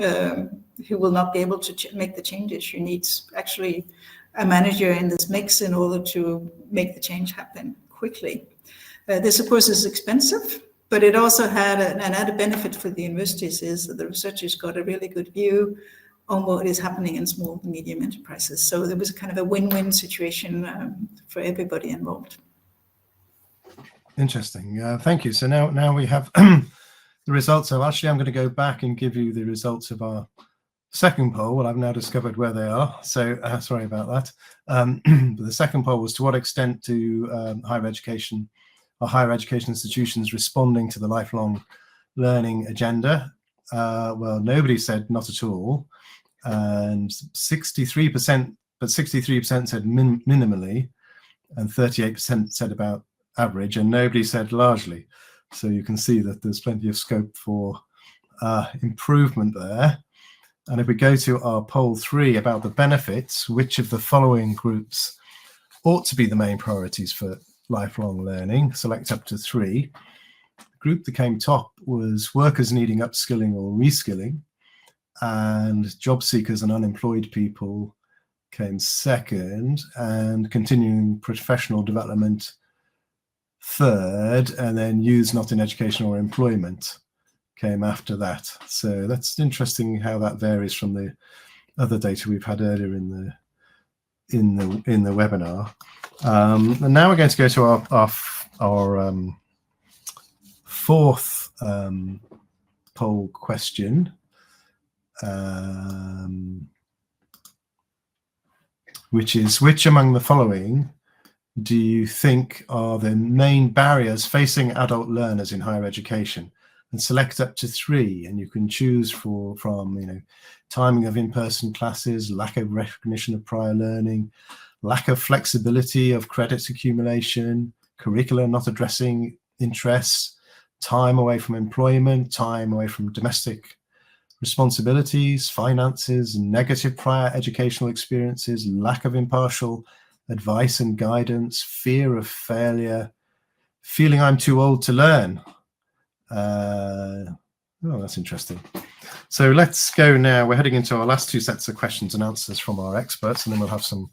who will not be able to make the changes. You need actually a manager in this mix in order to make the change happen quickly. This, of course, is expensive, but it also had an added benefit for the universities, is that the researchers got a really good view on what is happening in small and medium enterprises. So there was kind of a win-win situation for everybody involved. Interesting. Thank you. So now we have the results. So actually, I'm going to go back and give you the results of our Second poll, well, I've now discovered where they are, so sorry about that. But the second poll was, to what extent do higher education institutions responding to the lifelong learning agenda? Well, nobody said not at all, and 63%, but 63% said minimally, and 38% said about average, and nobody said largely. So you can see that there's plenty of scope for improvement there. And if we go to our poll 3 about the benefits, which of the following groups ought to be the main priorities for lifelong learning? Select up to 3. The group that came top was workers needing upskilling or reskilling, and job seekers and unemployed people came second, and continuing professional development third, and then youth not in education or employment came after that. So that's interesting how that varies from the other data we've had earlier in the webinar. And now we're going to go to our fourth poll question, which is, which among the following do you think are the main barriers facing adult learners in higher education? And select up to 3, and you can choose from timing of in-person classes, lack of recognition of prior learning, lack of flexibility of credits accumulation, curricula not addressing interests, time away from employment, time away from domestic responsibilities, finances, negative prior educational experiences, lack of impartial advice and guidance, fear of failure, feeling I'm too old to learn. Oh, that's interesting. So let's go now. We're heading into our last 2 sets of questions and answers from our experts, and then we'll have some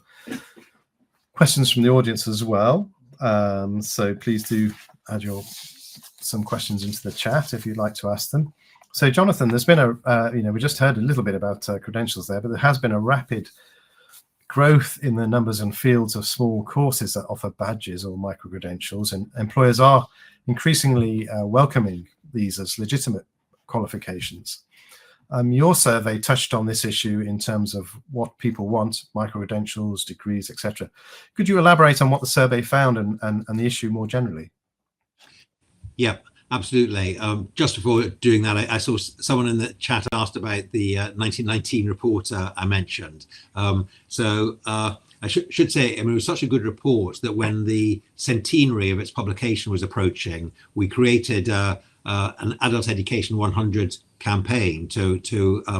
questions from the audience as well. So please do add some questions into the chat if you'd like to ask them. So Jonathan, there's been we just heard a little bit about credentials there, but there has been a rapid growth in the numbers and fields of small courses that offer badges or micro-credentials, and employers are increasingly welcoming these as legitimate qualifications. Your survey touched on this issue in terms of what people want, micro-credentials, degrees, etc. Could you elaborate on what the survey found and the issue more generally? Yeah, absolutely. Just before doing that, I saw someone in the chat asked about the 1919 report I mentioned. I should say, it was such a good report that when the centenary of its publication was approaching, we created an Adult Education 100 campaign to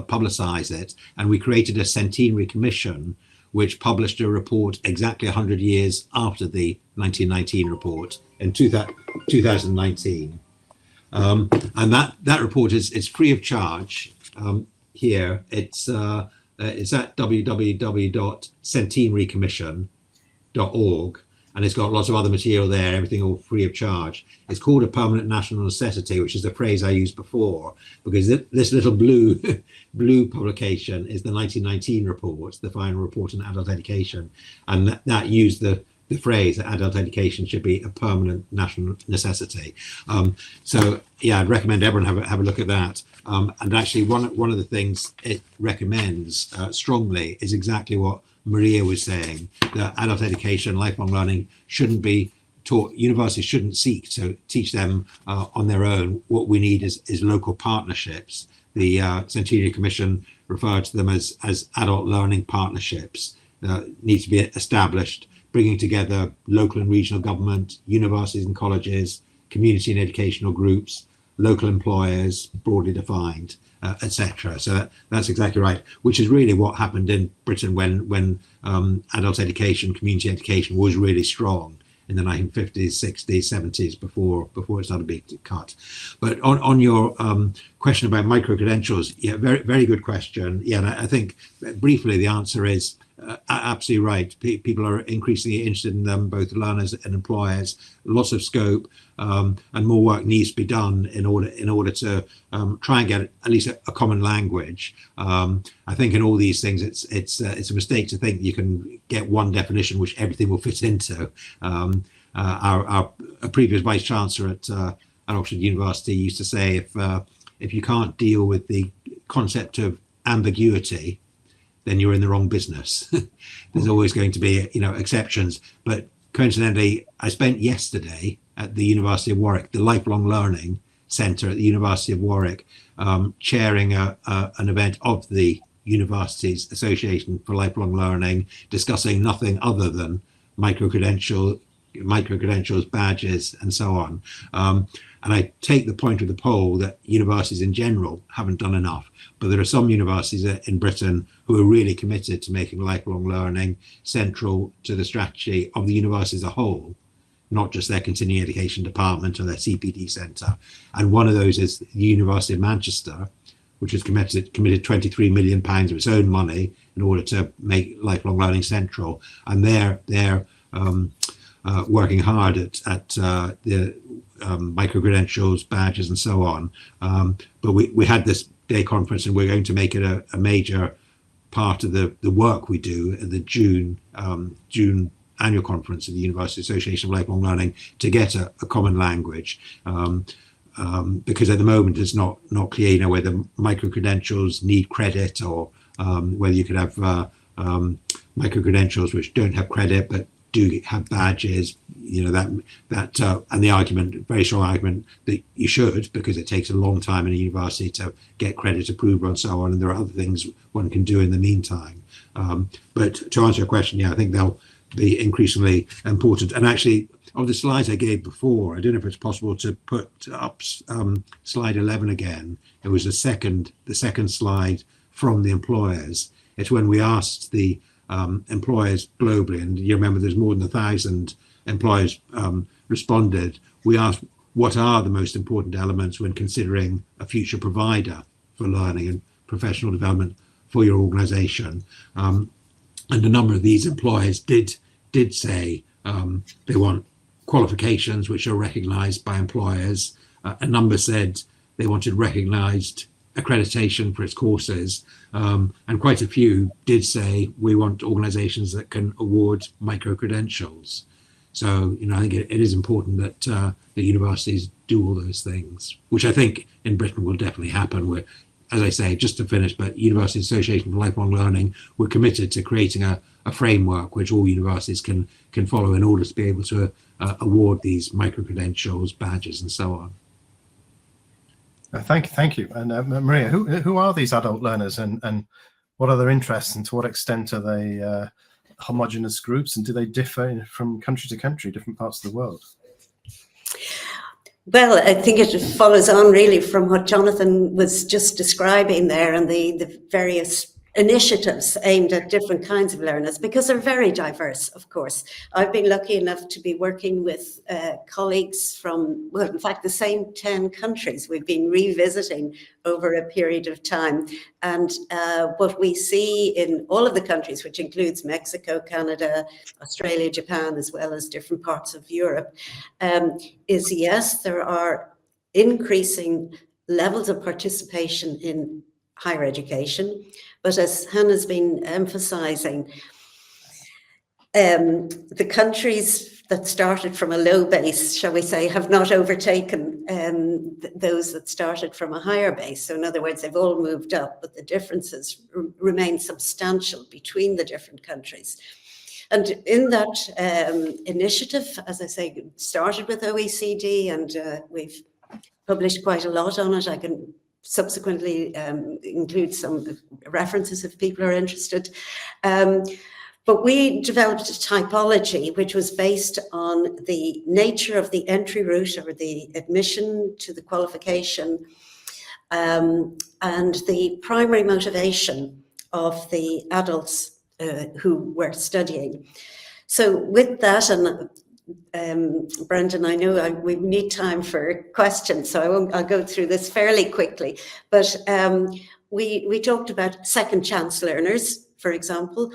publicize it, and we created a centenary commission which published a report exactly 100 years after the 1919 report in 2019. And that report is free of charge. Here it's at www.centenarycommission.org, and it's got lots of other material there, everything all free of charge. It's called a permanent national necessity, which is the phrase I used before, because this little blue publication is the 1919 report, the final report on adult education, and that used the phrase that adult education should be a permanent national necessity. So yeah, I'd recommend everyone have a look at that. And actually one of the things it recommends strongly is exactly what Maria was saying, that adult education, lifelong learning shouldn't be taught. Universities shouldn't seek to teach them on their own. What we need is local partnerships. The Centenary Commission referred to them as adult learning partnerships need to be established, bringing together local and regional government, universities and colleges, community and educational groups, local employers, broadly defined, etc. So that's exactly right, which is really what happened in Britain when adult education, community education was really strong in the 1950s, 60s, 70s, before it started being cut. But on your question about micro-credentials, yeah, very, very good question. Yeah, and I think briefly the answer is absolutely right. People are increasingly interested in them, both learners and employers. Lots of scope, and more work needs to be done in order to try and get at least a common language. I think in all these things, it's a mistake to think you can get one definition which everything will fit into. Our previous vice chancellor at Oxford University used to say, if you can't deal with the concept of ambiguity, then you're in the wrong business. There's always going to be, exceptions. But coincidentally, I spent yesterday at the University of Warwick, the Lifelong Learning Centre at the University of Warwick, chairing an event of the Universities Association for Lifelong Learning, discussing nothing other than micro-credentials, badges, and so on. And I take the point of the poll that universities in general haven't done enough, but there are some universities in Britain who are really committed to making lifelong learning central to the strategy of the university as a whole, not just their continuing education department or their CPD centre. And one of those is the University of Manchester, which has committed £23 million of its own money in order to make lifelong learning central. And they're working hard at the micro-credentials, badges, and so on. But we had this day conference, and we're going to make it a major part of the work we do at the June annual conference of the University Association of Lifelong Learning, to get a common language. Because at the moment it's not clear, whether micro-credentials need credit, or whether you could have micro-credentials which don't have credit but do have badges, and the argument, very strong argument, that you should, because it takes a long time in a university to get credit approval and so on, and there are other things one can do in the meantime. But to answer your question, I think they'll be increasingly important. And actually, of the slides I gave before, I don't know if it's possible to put up slide 11 again. It was the second slide from the employers. It's when we asked the employers globally, and you remember there's more than 1,000 employers responded. We asked, what are the most important elements when considering a future provider for learning and professional development for your organization? And a number of these employers did say they want qualifications which are recognized by employers. A number said they wanted recognized accreditation for its courses, and quite a few did say we want organizations that can award micro-credentials. So, I think it is important that the universities do all those things, which I think in Britain will definitely happen. We're, as I say, just to finish, but University Association for Lifelong Learning, we're committed to creating a framework which all universities can follow in order to be able to award these micro-credentials, badges, and so on. Thank you. And Maria, who are these adult learners, and what are their interests, and to what extent are they homogenous groups, and do they differ from country to country, different parts of the world? Well, I think it follows on really from what Jonathan was just describing there, and the various initiatives aimed at different kinds of learners, because they're very diverse, of course. I've been lucky enough to be working with colleagues from, well, in fact, the same 10 countries we've been revisiting over a period of time. And what we see in all of the countries, which includes Mexico, Canada, Australia, Japan, as well as different parts of Europe, is yes, there are increasing levels of participation in higher education. But as Hannah's been emphasizing, the countries that started from a low base, shall we say, have not overtaken those that started from a higher base. So in other words, they've all moved up, but the differences remain substantial between the different countries. And in that initiative, as I say, started with OECD, and we've published quite a lot on it. I can subsequently include some references if people are interested. But we developed a typology which was based on the nature of the entry route, or the admission to the qualification, and the primary motivation of the adults who were studying. So with that, and Brendan, I know we need time for questions, so I'll go through this fairly quickly. But we talked about second chance learners, for example.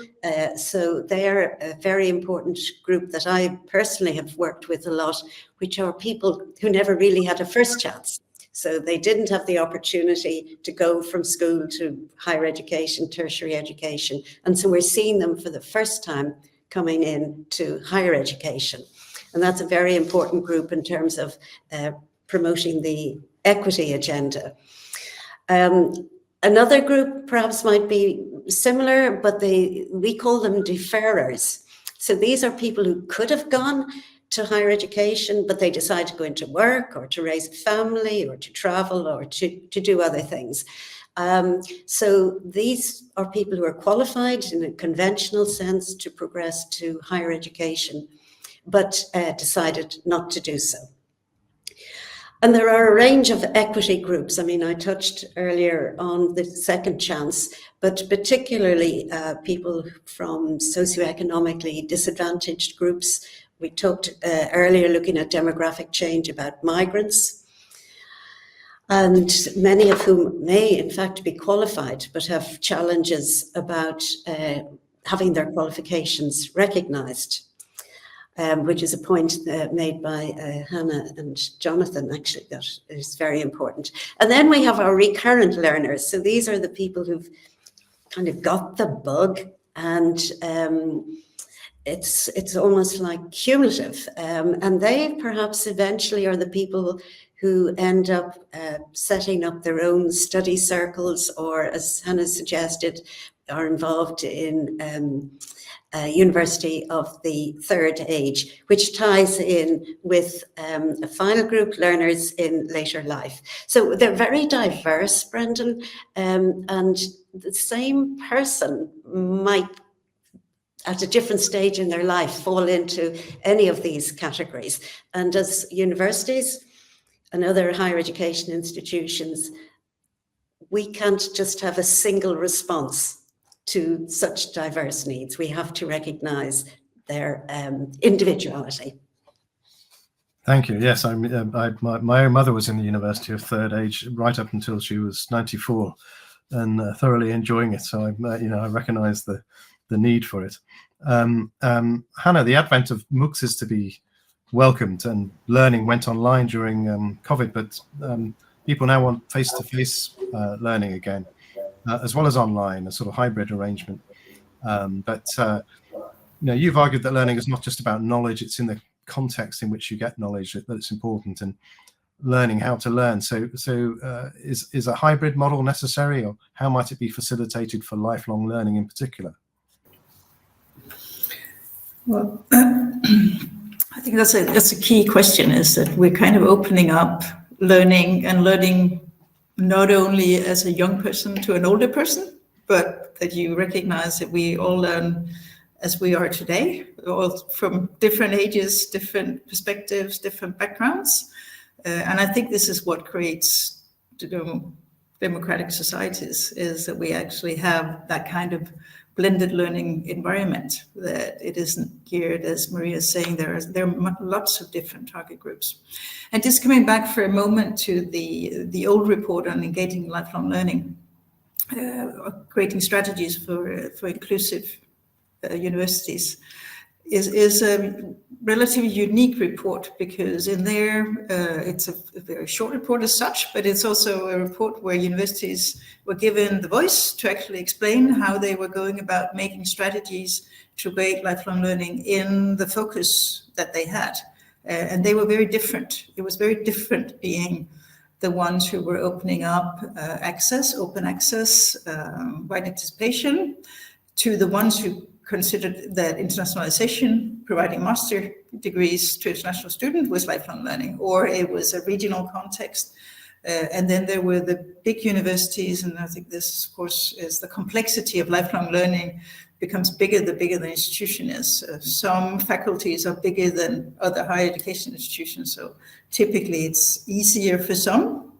So they're a very important group that I personally have worked with a lot, which are people who never really had a first chance. So they didn't have the opportunity to go from school to higher education, tertiary education. And so we're seeing them for the first time coming in to higher education. And that's a very important group in terms of promoting the equity agenda. And Another group perhaps might be similar, but we call them deferrers. So these are people who could have gone to higher education, but they decide to go into work or to raise a family or to travel or to do other things. So these are people who are qualified in a conventional sense to progress to higher education, but decided not to do so. And there are a range of equity groups. I mean, I touched earlier on the second chance, but particularly people from socioeconomically disadvantaged groups. We talked earlier, looking at demographic change, about migrants, and many of whom may in fact be qualified, but have challenges about having their qualifications recognised. Which is a point made by Hannah and Jonathan, actually, that is very important. And then we have our recurrent learners. So these are the people who've kind of got the bug, and it's almost like cumulative. And they perhaps eventually are the people who end up setting up their own study circles, or, as Hannah suggested, are involved in University of the Third Age, which ties in with a final group, learners in later life. So they're very diverse, Brendan, and the same person might, at a different stage in their life, fall into any of these categories. And as universities and other higher education institutions, we can't just have a single response to such diverse needs. We have to recognise their individuality. Thank you. Yes, my own mother was in the University of Third Age right up until she was 94, and thoroughly enjoying it. So I recognise the need for it. Hannah, the advent of MOOCs is to be welcomed, and learning went online during COVID, but people now want face-to-face learning again. As well as online, a sort of hybrid arrangement. You've argued that learning is not just about knowledge, it's in the context in which you get knowledge that it's important, and learning how to learn. So is a hybrid model necessary, or how might it be facilitated for lifelong learning in particular? Well, I think that's a key question, is that we're kind of opening up learning, and learning not only as a young person to an older person, but that you recognize that we all learn as we are today, all from different ages, different perspectives, different backgrounds. And I think this is what creates democratic societies, is that we actually have that kind of blended learning environment, that it isn't geared, as Maria is saying, there are lots of different target groups. And just coming back for a moment to the old report on engaging lifelong learning, creating strategies for inclusive universities, is a relatively unique report, because in there, it's a very short report as such, but it's also a report where universities were given the voice to actually explain how they were going about making strategies to create lifelong learning in the focus that they had. And they were very different. It was very different being the ones who were opening up open access, wide anticipation, to the ones who considered that internationalization, providing master degrees to international students, was lifelong learning, or it was a regional context. And then there were the big universities, and I think this, of course, is the complexity of lifelong learning becomes bigger the bigger the institution is. Some faculties are bigger than other higher education institutions, so typically it's easier for some.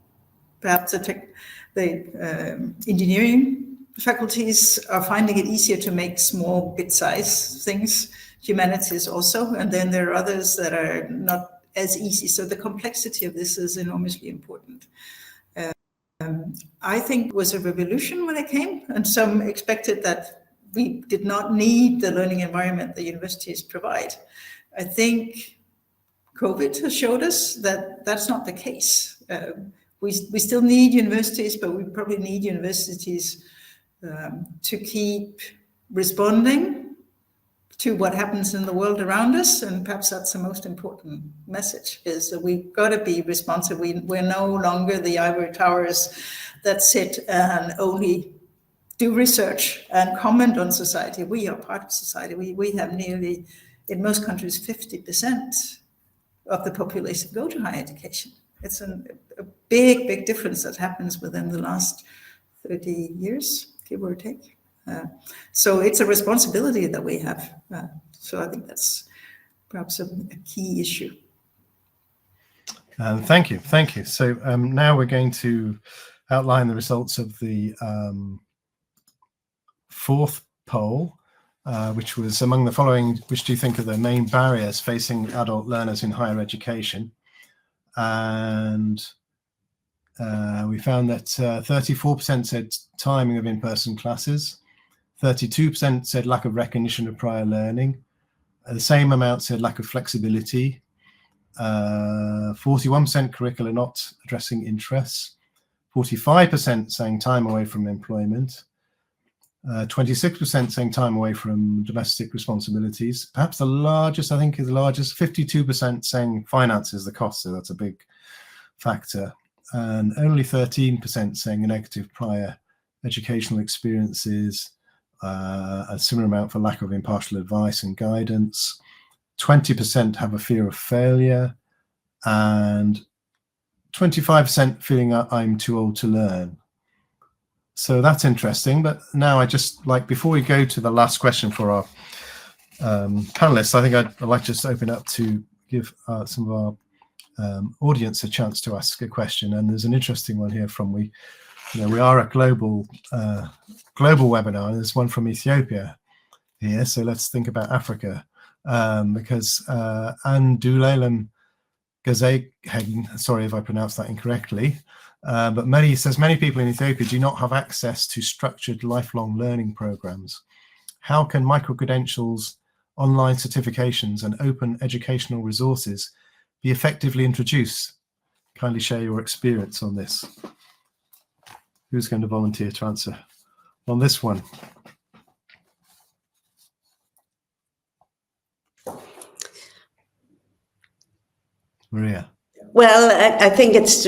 Perhaps the engineering faculties are finding it easier to make small bit-sized things, humanities also, and then there are others that are not as easy. So the complexity of this is enormously important. I think it was a revolution when it came, and some expected that we did not need the learning environment the universities provide. I think COVID has showed us that that's not the case. We still need universities, but we probably need universities to keep responding to what happens in the world around us. And perhaps that's the most important message, is that we've got to be responsive. We're no longer the ivory towers that sit and only do research and comment on society. We are part of society. We have nearly, in most countries, 50% of the population go to higher education. It's a big, big difference that happens within the last 30 years, give or take. So it's a responsibility that we have. So I think that's perhaps a key issue. Thank you. So now we're going to outline the results of the fourth poll, which was among the following: which do you think are the main barriers facing adult learners in higher education? And we found that 34% said timing of in-person classes, 32% said lack of recognition of prior learning, the same amount said lack of flexibility, 41% curricula not addressing interests, 45% saying time away from employment, 26% saying time away from domestic responsibilities. Perhaps the largest, I think, is the largest, 52% saying finances, the cost, so that's a big factor. And only 13% saying a negative prior educational experiences, a similar amount for lack of impartial advice and guidance. 20% have a fear of failure, and 25% feeling I'm too old to learn. So that's interesting. But now I just like, before we go to the last question for our panelists, I think I'd like to just open up to give some of our audience a chance to ask a question. And there's an interesting one here from we are a global webinar, and there's one from Ethiopia here. So let's think about Africa, because Anne Dulelam Gazeghagen, sorry if I pronounced that incorrectly, but many people in Ethiopia do not have access to structured lifelong learning programs. How can micro-credentials, online certifications, and open educational resources be effectively introduced? Kindly share your experience on this. Who's going to volunteer to answer on this one? Maria. Well, I think it's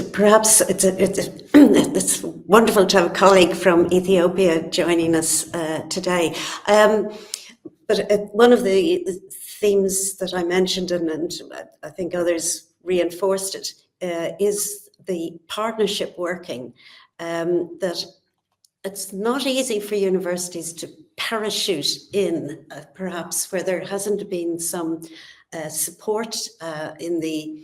wonderful to have a colleague from Ethiopia joining us today. But one of the themes that I mentioned, and I think others reinforced it, is the partnership working. That it's not easy for universities to parachute in, perhaps where there hasn't been some support in the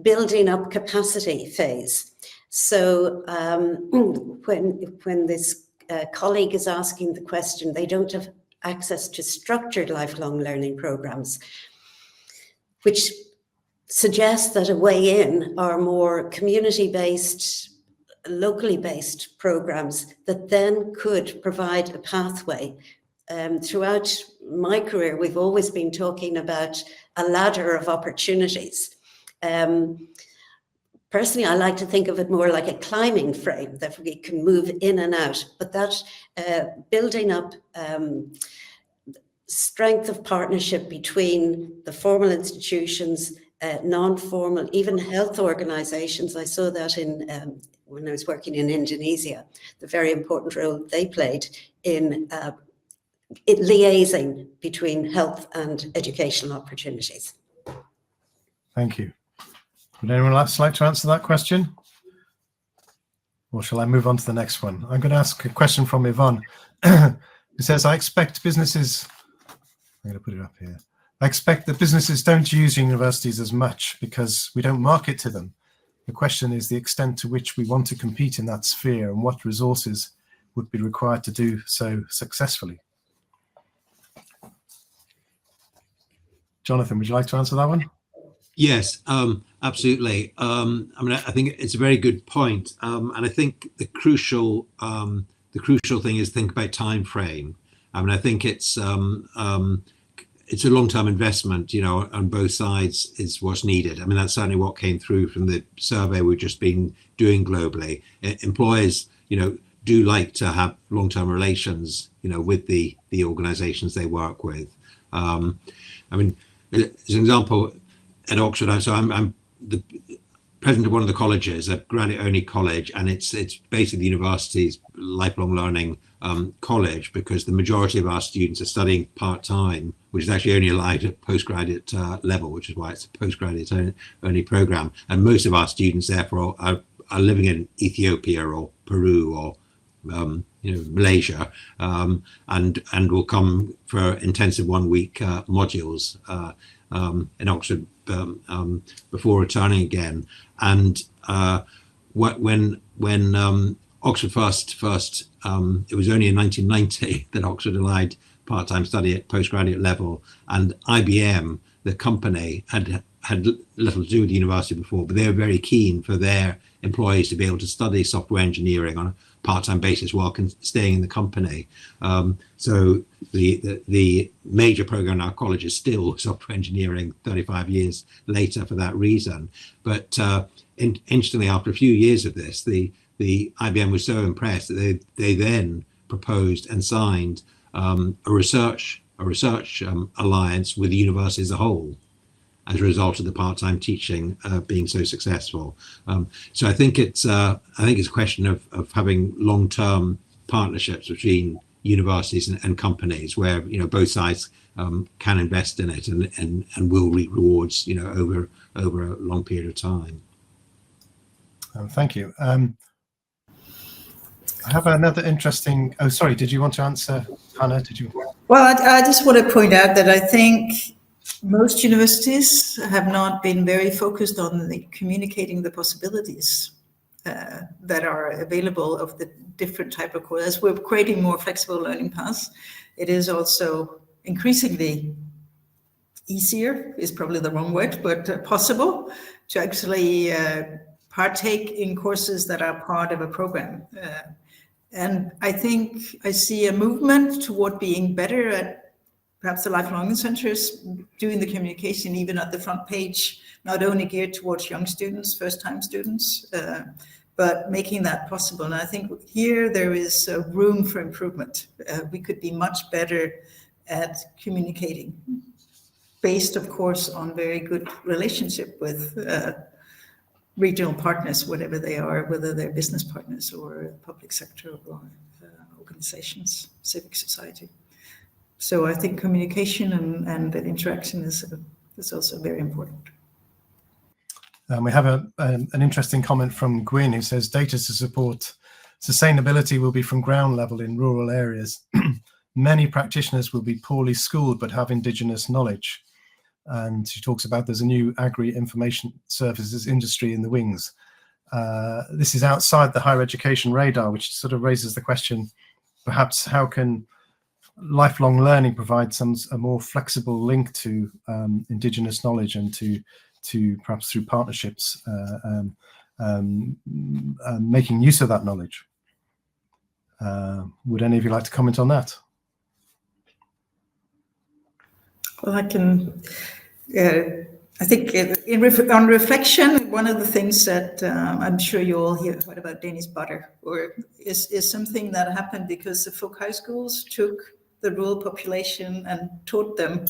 building up capacity phase. So when this colleague is asking the question, they don't have access to structured lifelong learning programs, which suggests that a way in are more community-based, locally based programs that then could provide a pathway. Throughout my career, we've always been talking about a ladder of opportunities. Personally, I like to think of it more like a climbing frame that we can move in and out, but that building up strength of partnership between the formal institutions, non-formal, even health organizations. I saw that in when I was working in Indonesia, the very important role they played in liaising between health and educational opportunities. Thank you. Would anyone else like to answer that question? Or shall I move on to the next one? I'm going to ask a question from Yvonne, who says, I expect businesses, I'm going to put it up here. I expect that businesses don't use universities as much because we don't market to them. The question is the extent to which we want to compete in that sphere and what resources would be required to do so successfully. Jonathan, would you like to answer that one? Yes, absolutely. I mean, I think it's a very good point, and I think the crucial thing is think about time frame. I mean, I think it's a long-term investment, you know, on both sides is what's needed. I mean, that's certainly what came through from the survey we've just been doing globally. Employers, you know, do like to have long-term relations, you know, with the organizations they work with. I mean, as an example, at Oxford, I'm the president of one of the colleges, a graduate-only college, and it's basically the university's lifelong learning college, because the majority of our students are studying part-time, which is actually only allowed at postgraduate level, which is why it's a postgraduate only program. And most of our students, therefore, are living in Ethiopia or Peru or Malaysia, and will come for intensive 1 week modules in Oxford before returning again. And when Oxford first it was only in 1990 that Oxford allowed part-time study at postgraduate level, and IBM, the company, had little to do with the university before, but they were very keen for their employees to be able to study software engineering on a part-time basis while staying in the company. So the major program in our college is still software engineering 35 years later for that reason. But interestingly, after a few years of this, the IBM was so impressed that they then proposed and signed a research alliance with the university as a whole, as a result of the part-time teaching being so successful. So I think it's a question of having long-term partnerships between universities and companies, where both sides can invest in it and will reap rewards over a long period of time. Thank you. I have another interesting. Oh, sorry. Did you want to answer, Hannah? Did you? Well, I just want to point out that I think most universities have not been very focused on communicating the possibilities that are available of the different type of courses. As we're creating more flexible learning paths, it is also increasingly easier, is probably the wrong word, but possible to actually partake in courses that are part of a program. And I think I see a movement toward being better at perhaps the lifelong centers doing the communication even at the front page, not only geared towards young students, first-time students, but making that possible. And I think here there is room for improvement. We could be much better at communicating, based, of course, on very good relationship with regional partners, whatever they are, whether they're business partners or public sector or organizations, civic society. So I think communication and interaction is also very important. We have an interesting comment from Gwyn, who says data to support sustainability will be from ground level in rural areas. Many practitioners will be poorly schooled but have indigenous knowledge. And she talks about there's a new agri-information services industry in the wings. This is outside the higher education radar, which sort of raises the question, perhaps how can lifelong learning provide a more flexible link to indigenous knowledge and to perhaps through partnerships making use of that knowledge. Would any of you like to comment on that? Well, I can. I think on reflection, one of the things that I'm sure you all heard about Danish butter, or is something that happened because the folk high schools took the rural population and taught them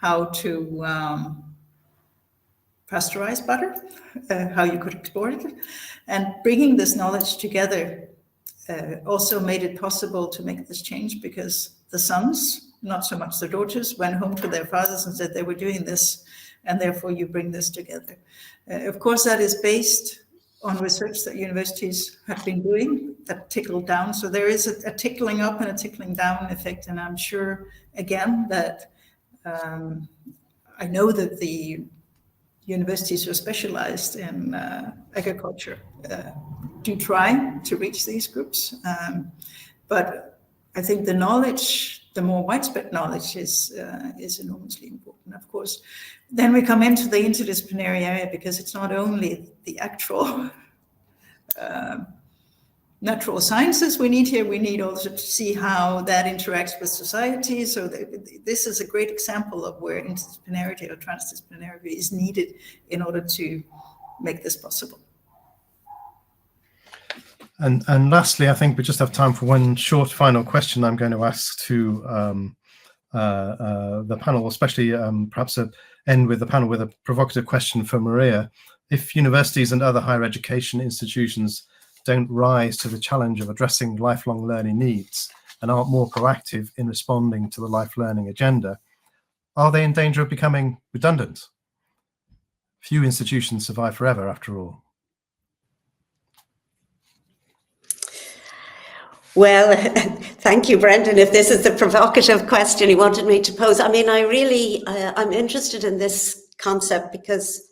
how to pasteurize butter, how you could export it, and bringing this knowledge together also made it possible to make this change, because the sons, not so much the daughters, went home to their fathers and said they were doing this, and therefore you bring this together. Of course, that is based on research that universities have been doing that trickled down. So there is a tickling up and a tickling down effect. And I'm sure, again, that I know that the universities who are specialized in agriculture do try to reach these groups. But I think the knowledge, the more widespread knowledge is enormously important. Of course, then we come into the interdisciplinary area, because it's not only the actual natural sciences we need here, we need also to see how that interacts with society. So this is a great example of where interdisciplinarity or transdisciplinarity is needed in order to make this possible. And lastly, I think we just have time for one short final question I'm going to ask to the panel, especially perhaps end with the panel with a provocative question for Maria. If universities and other higher education institutions don't rise to the challenge of addressing lifelong learning needs and aren't more proactive in responding to the life learning agenda, are they in danger of becoming redundant? Few institutions survive forever, after all. Well, thank you, Brendan. If this is the provocative question you wanted me to pose, I mean, I'm interested in this concept because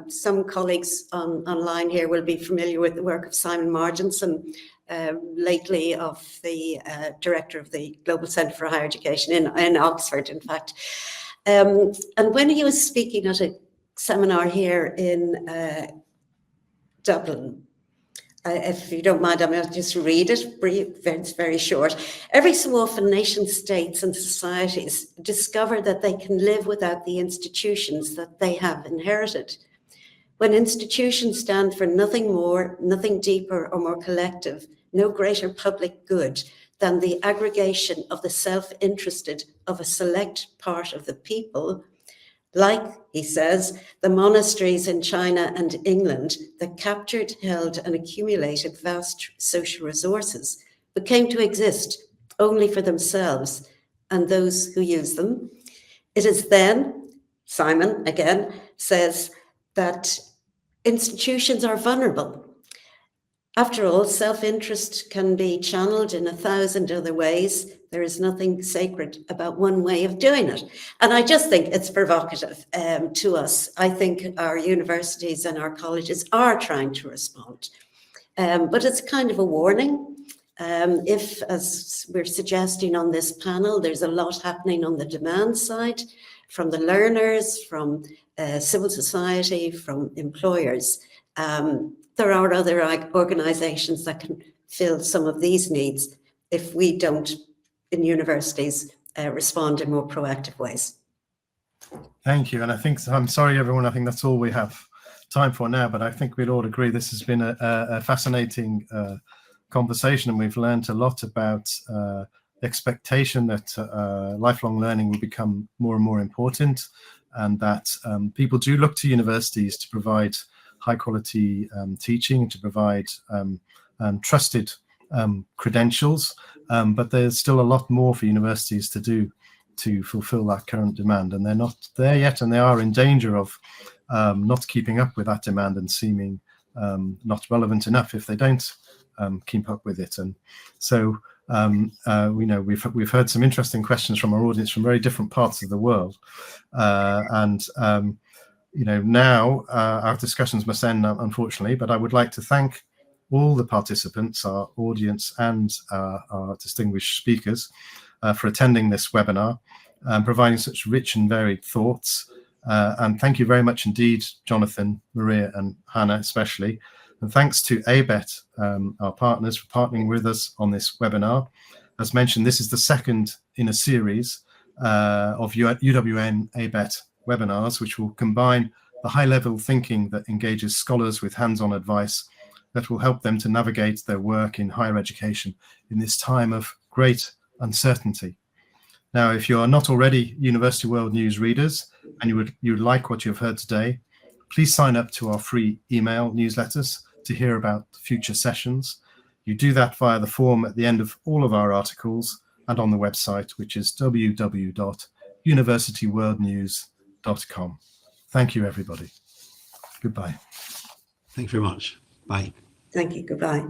some colleagues online here will be familiar with the work of Simon Marginson, lately of the director of the Global Centre for Higher Education in Oxford, in fact. And when he was speaking at a seminar here in Dublin, if you don't mind, I'm going to just read it. It's very short. Every so often, nation states and societies discover that they can live without the institutions that they have inherited. When institutions stand for nothing more, nothing deeper or more collective, no greater public good than the aggregation of the self-interested of a select part of the people, like, he says, the monasteries in China and England that captured, held, and accumulated vast social resources, but came to exist only for themselves and those who use them. It is then, Simon again says, that institutions are vulnerable. After all, self-interest can be channeled in 1,000 other ways. There is nothing sacred about one way of doing it. And I just think it's provocative to us. I think our universities and our colleges are trying to respond. But it's kind of a warning. If, as we're suggesting on this panel, there's a lot happening on the demand side from the learners, from civil society, from employers. There are other organizations that can fill some of these needs if we don't, in universities, respond in more proactive ways. Thank you. And I think, I'm sorry, everyone, I think that's all we have time for now, but I think we'd all agree this has been a fascinating conversation, and we've learned a lot about the expectation that lifelong learning will become more and more important, and that people do look to universities to provide high quality teaching, to provide trusted credentials, but there's still a lot more for universities to do to fulfill that current demand, and they're not there yet, and they are in danger of not keeping up with that demand and seeming not relevant enough if they don't keep up with it. And so we know we've heard some interesting questions from our audience from very different parts of the world, and now our discussions must end, unfortunately, but I would like to thank all the participants, our audience, and our distinguished speakers for attending this webinar and providing such rich and varied thoughts. And thank you very much indeed, Jonathan, Maria, and Hannah especially. And thanks to ABET, our partners, for partnering with us on this webinar. As mentioned, this is the second in a series of UWN ABET webinars, which will combine the high-level thinking that engages scholars with hands-on advice that will help them to navigate their work in higher education in this time of great uncertainty. Now, if you are not already University World News readers and you would like what you've heard today, please sign up to our free email newsletters to hear about future sessions. You do that via the form at the end of all of our articles and on the website, which is www.universityworldnews.com. Thank you, everybody. Goodbye. Thank you very much. Bye. Thank you. Goodbye.